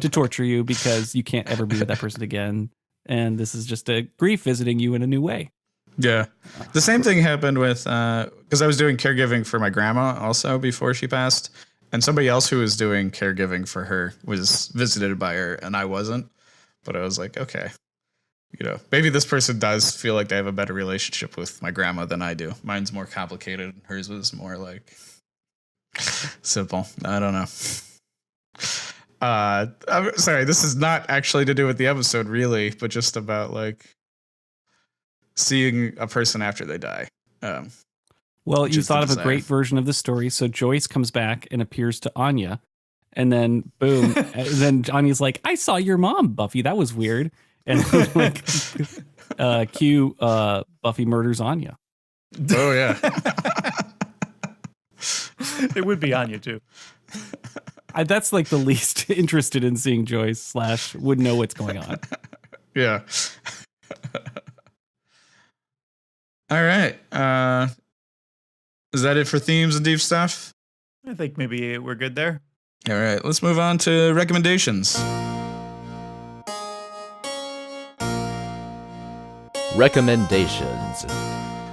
To torture you because you can't ever be with that person again. And this is just a grief visiting you in a new way. Yeah. The same thing happened with, because I was doing caregiving for my grandma also before she passed. And somebody else who was doing caregiving for her was visited by her and I wasn't. But I was like, okay, maybe this person does feel like they have a better relationship with my grandma than I do. Mine's more complicated. Hers was more like simple. I don't know. I'm sorry, this is not actually to do with the episode really, but just about like seeing a person after they die. Well, you thought of a great version of the story. So Joyce comes back and appears to Anya. And then, boom. And then Anya's like, I saw your mom, Buffy. That was weird. And like, cue Buffy murders Anya. Oh, yeah. It would be Anya, too. That's like the least interested in seeing Joyce / would know what's going on. Yeah. All right. Is that it for themes and deep stuff? I think maybe we're good there. All right. Let's move on to recommendations. Recommendations.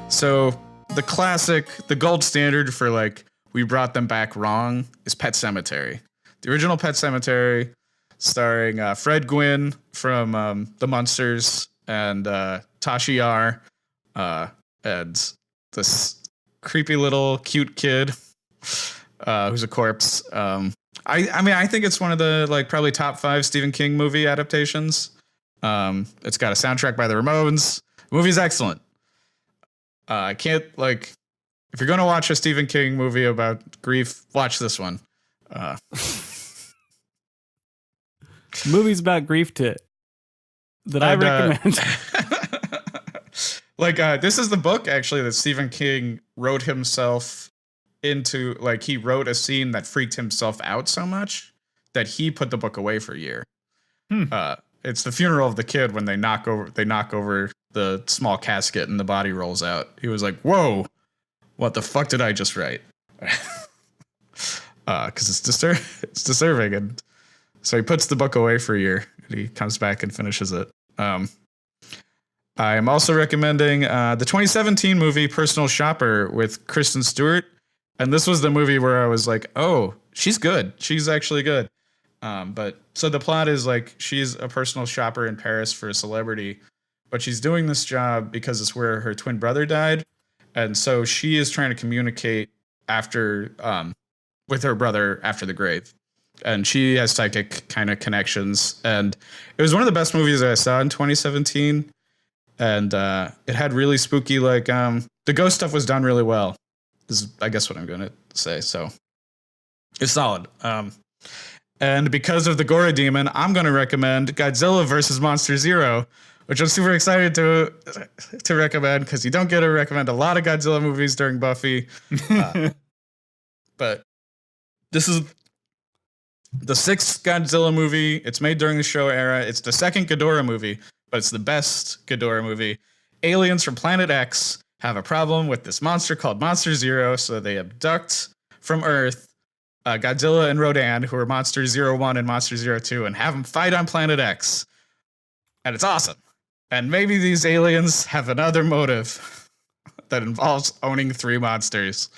So the gold standard for like we brought them back wrong is Pet Sematary. The original Pet Sematary, starring Fred Gwynn from The Munsters and Tasha Yar, and this creepy little cute kid who's a corpse. I think it's one of the like probably top 5 Stephen King movie adaptations. It's got a soundtrack by the Ramones. The movie's excellent. I can't like if you're gonna watch a Stephen King movie about grief, watch this one. Movies about grief that I recommend. This is the book actually that Stephen King wrote himself into. Like he wrote a scene that freaked himself out so much that he put the book away for a year. It's the funeral of the kid when they knock over the small casket and the body rolls out. He was like, "Whoa, what the fuck did I just write?" Because it's disturbing, and so he puts the book away for a year. And he comes back and finishes it. I am also recommending the 2017 movie Personal Shopper with Kristen Stewart. And this was the movie where I was like, oh, she's good. She's actually good. But so the plot is like she's a personal shopper in Paris for a celebrity, but she's doing this job because it's where her twin brother died. And so she is trying to communicate with her brother after the grave. And she has psychic kind of connections. And it was one of the best movies that I saw in 2017. And it had really spooky, like, the ghost stuff was done really well. This is, I guess, what I'm going to say. So it's solid. And because of the Gora Demon, I'm going to recommend Godzilla vs. Monster Zero, which I'm super excited to recommend because you don't get to recommend a lot of Godzilla movies during Buffy. But this is the 6th Godzilla movie. It's made during the Showa era. It's the 2nd Ghidorah movie, but it's the best Ghidorah movie. Aliens from Planet X have a problem with this monster called Monster Zero, so they abduct from Earth Godzilla and Rodan, who are Monster 01 and Monster 02, and have them fight on Planet X. And it's awesome. And maybe these aliens have another motive that involves owning 3 monsters.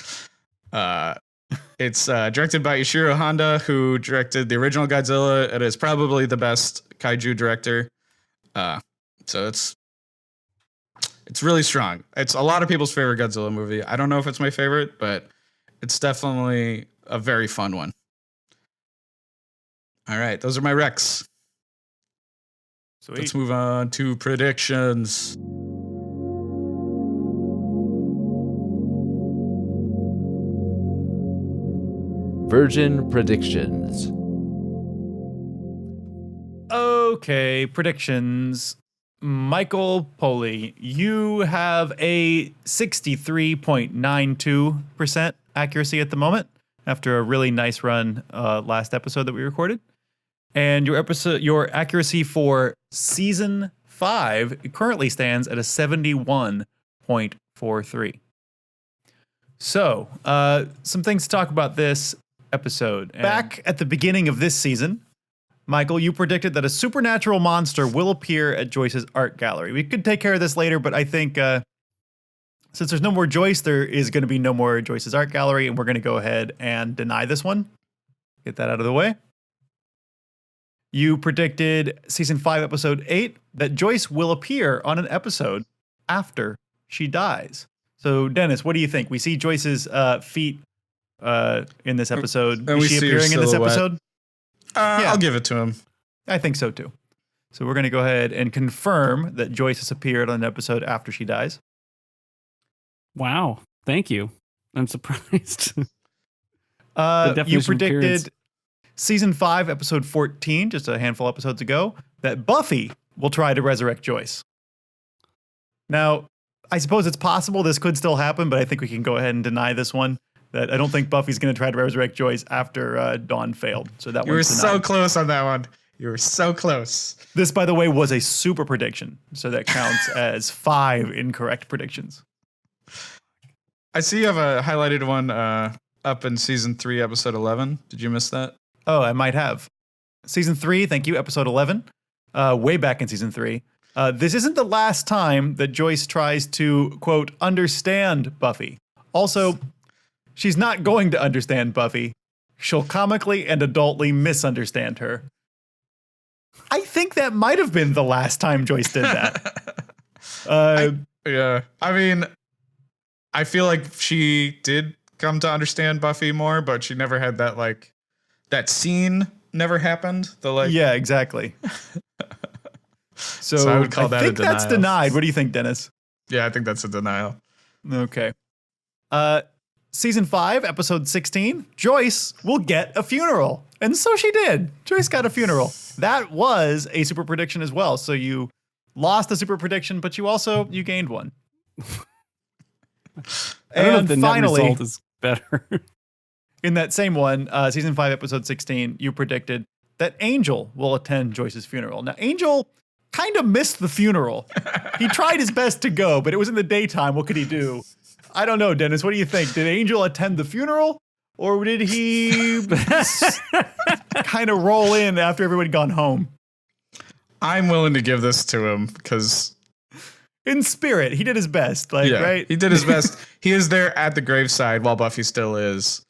It's directed by Ishiro Honda, who directed the original Godzilla. It is probably the best kaiju director. So it's really strong. It's a lot of people's favorite Godzilla movie. I don't know if it's my favorite, but it's definitely a very fun one. All right, those are my recs. Sweet. Let's move on to predictions. Virgin predictions. Okay, predictions. Michael Poley, you have a 63.92% accuracy at the moment after a really nice run last episode that we recorded. And your accuracy for season 5 currently stands at a 71.43. So, some things to talk about this episode. Back at the beginning of this season, Michael, you predicted that a supernatural monster will appear at Joyce's art gallery. We could take care of this later, but I think since there's no more Joyce, there is going to be no more Joyce's art gallery, and we're going to go ahead and deny this one. Get that out of the way. You predicted season 5, episode 8, that Joyce will appear on an episode after she dies. So, Dennis, what do you think? We see Joyce's feet in this episode. And is she appearing in this episode? Yeah. I'll give it to him. I think so, too. So we're going to go ahead and confirm that Joyce has appeared on an episode after she dies. Wow. Thank you. I'm surprised. You predicted season 5, episode 14, just a handful of episodes ago, that Buffy will try to resurrect Joyce. Now, I suppose it's possible this could still happen, but I think we can go ahead and deny this one. That I don't think Buffy's going to try to resurrect Joyce after Dawn failed. So that you were one's so close on that one. You were so close. This, by the way, was a super prediction, so that counts as 5 incorrect predictions. I see you have a highlighted one up in season 3, episode 11. Did you miss that? Oh, I might have. Season 3, thank you, episode 11. Way back in season 3. This isn't the last time that Joyce tries to, quote, understand Buffy. Also, she's not going to understand Buffy. She'll comically and adultly misunderstand her. I think that might have been the last time Joyce did that. Yeah. I mean, I feel like she did come to understand Buffy more, but she never had that, like, that scene never happened. Yeah, exactly. So I would call that a denial. I think that's denied. What do you think, Dennis? Yeah, I think that's a denial. Okay. Season 5, episode 16, Joyce will get a funeral. And so she did. Joyce got a funeral. That was a super prediction as well. So you lost the super prediction, but you gained one. I don't know if the net result is better. In that same one, season 5, episode 16, you predicted that Angel will attend Joyce's funeral. Now, Angel kind of missed the funeral. He tried his best to go, but it was in the daytime. What could he do? I don't know, Dennis. What do you think? Did Angel attend the funeral, or did he kind of roll in after everybody had gone home? I'm willing to give this to him because in spirit, he did his best. Right? He did his best. He is there at the graveside while Buffy still is.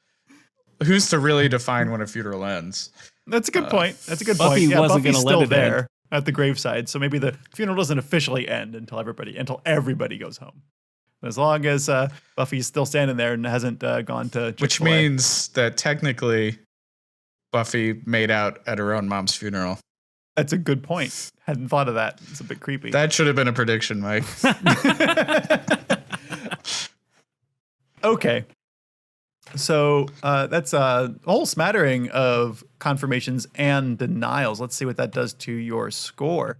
Who's to really define when a funeral ends? That's a good point. That's a good Buffy point. Yeah, wasn't Buffy's gonna let still it there end. at the graveside, so maybe the funeral doesn't officially end until everybody goes home. As long as Buffy's still standing there and hasn't gone to Chick-fil-A. Which means that technically Buffy made out at her own mom's funeral. That's a good point. Hadn't thought of that. It's a bit creepy. That should have been a prediction, Mike. Okay. So that's a whole smattering of confirmations and denials. Let's see what that does to your score.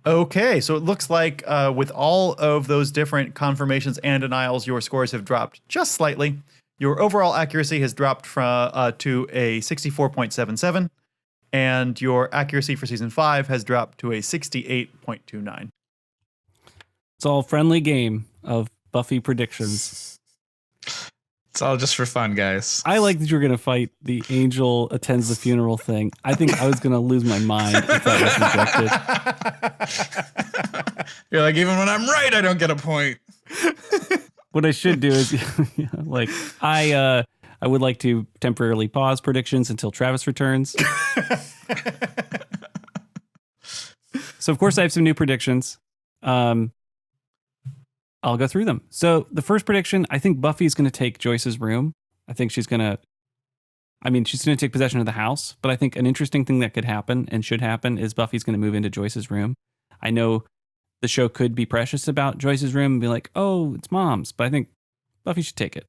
Okay, so it looks like with all of those different confirmations and denials, your scores have dropped just slightly. Your overall accuracy has dropped to a 64.77, and your accuracy for season 5 has dropped to a 68.29. It's all friendly game of Buffy predictions. It's all just for fun, guys. I like that you were going to fight the Angel attends the funeral thing. I think I was going to lose my mind if that was rejected. You're like, even when I'm right, I don't get a point. What I should do is, like, I would like to temporarily pause predictions until Travis returns. So, of course, I have some new predictions. I'll go through them. So the first prediction, I think Buffy's going to take Joyce's room. I think she's going to take possession of the house, but I think an interesting thing that could happen and should happen is Buffy's going to move into Joyce's room. I know the show could be precious about Joyce's room and be like, oh, it's Mom's, but I think Buffy should take it.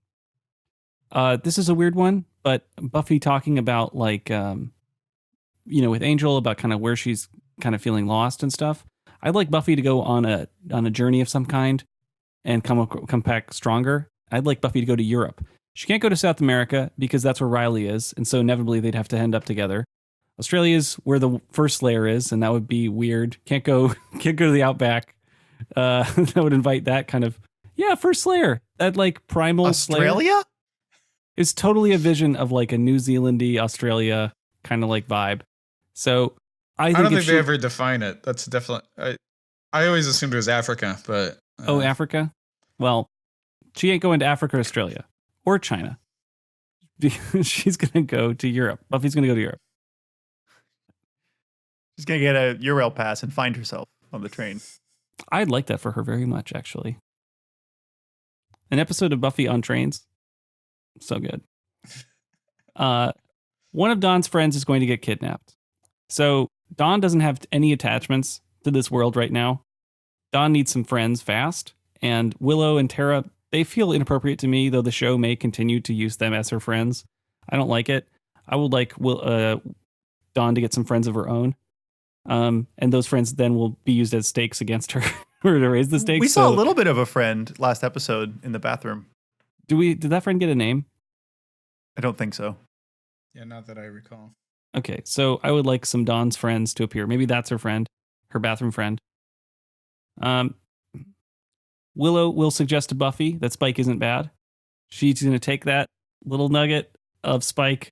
This is a weird one, but Buffy talking about like, with Angel about kind of where she's kind of feeling lost and stuff. I'd like Buffy to go on a journey of some kind and come back stronger. I'd like Buffy to go to Europe. She can't go to South America because that's where Riley is, and so inevitably they'd have to end up together. Australia's where the first Slayer is, and that would be weird. Can't go to the Outback. That would invite that kind of first Slayer. That like primal Australia? Slayer. It's totally a vision of like a New Zealandy, Australia kind of like vibe. So I don't think think they ever define it. That's definitely. I always assumed it was Africa, but Africa. Well, she ain't going to Africa, or Australia, or China. She's gonna go to Europe. Buffy's gonna go to Europe. She's going to get a Eurail pass and find herself on the train. I'd like that for her very much, actually. An episode of Buffy on trains. So good. One of Dawn's friends is going to get kidnapped. So Dawn doesn't have any attachments to this world right now. Dawn needs some friends fast. And Willow and Tara, they feel inappropriate to me, though the show may continue to use them as her friends. I don't like it. I would like Dawn to get some friends of her own. And those friends then will be used as stakes against her or to raise the stakes. We saw a little bit of a friend last episode in the bathroom. Did that friend get a name? I don't think so. Yeah, not that I recall. Okay, so I would like some Dawn's friends to appear. Maybe that's her friend, her bathroom friend. Willow will suggest to Buffy that Spike isn't bad. She's going to take that little nugget of Spike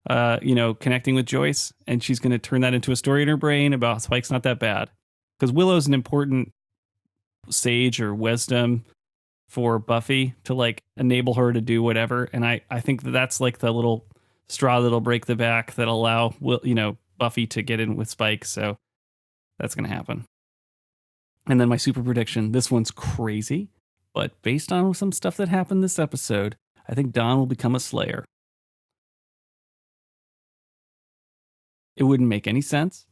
connecting with Joyce, and she's going to turn that into a story in her brain about Spike's not that bad. Because Willow's an important sage or wisdom for Buffy to like enable her to do whatever. And I think that's like the little straw that'll break the back that'll allow Buffy to get in with Spike. So that's going to happen. And then my super prediction, this one's crazy, but based on some stuff that happened this episode, I think Dawn will become a Slayer. It wouldn't make any sense.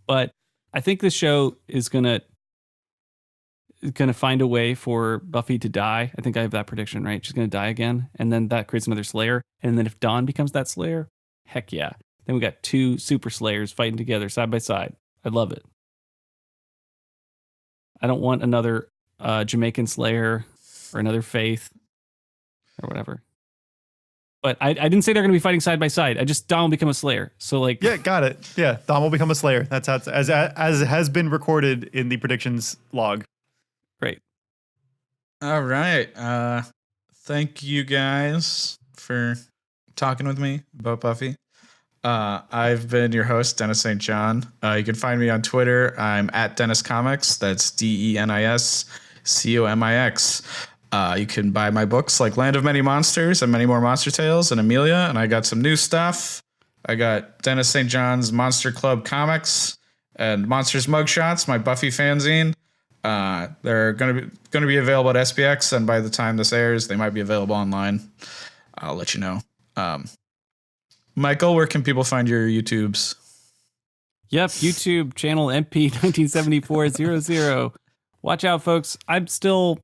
But I think the show is gonna find a way for Buffy to die. I think I have that prediction, right? She's gonna die again, and then that creates another Slayer. And then if Dawn becomes that Slayer, heck yeah. Then we got two super Slayers fighting together side by side. I'd love it. I don't want another Jamaican Slayer or another Faith or whatever. But I didn't say they're going to be fighting side by side. I just Dawn will become a Slayer. So like, yeah, got it. Yeah, Dawn will become a Slayer. That's how it's, as has been recorded in the predictions log. Great. All right. Thank you guys for talking with me about Buffy. I've been your host, Denis St John. You can find me on Twitter. I'm at Denis Comics. That's DenisComix. You can buy my books like Land of Many Monsters and Many More Monster Tales and Amelia. And I got some new stuff. I got Denis St John's Monster Club comics and Monsters Mugshots, my Buffy fanzine. They're going to be available at SPX, and by the time this airs, they might be available online. I'll let you know. Michael, where can people find your YouTubes? Yep, YouTube channel MP197400. Watch out, folks. I'm still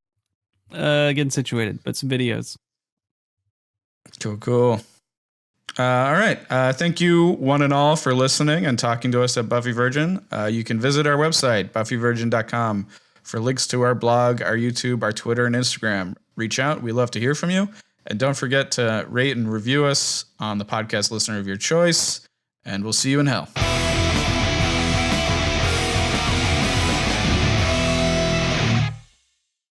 getting situated, but some videos. Cool. All right. Thank you, one and all, for listening and talking to us at Buffy Virgin. You can visit our website, buffyvirgin.com, for links to our blog, our YouTube, our Twitter, and Instagram. Reach out. We love to hear from you. And don't forget to rate and review us on the podcast listener of your choice. And we'll see you in hell.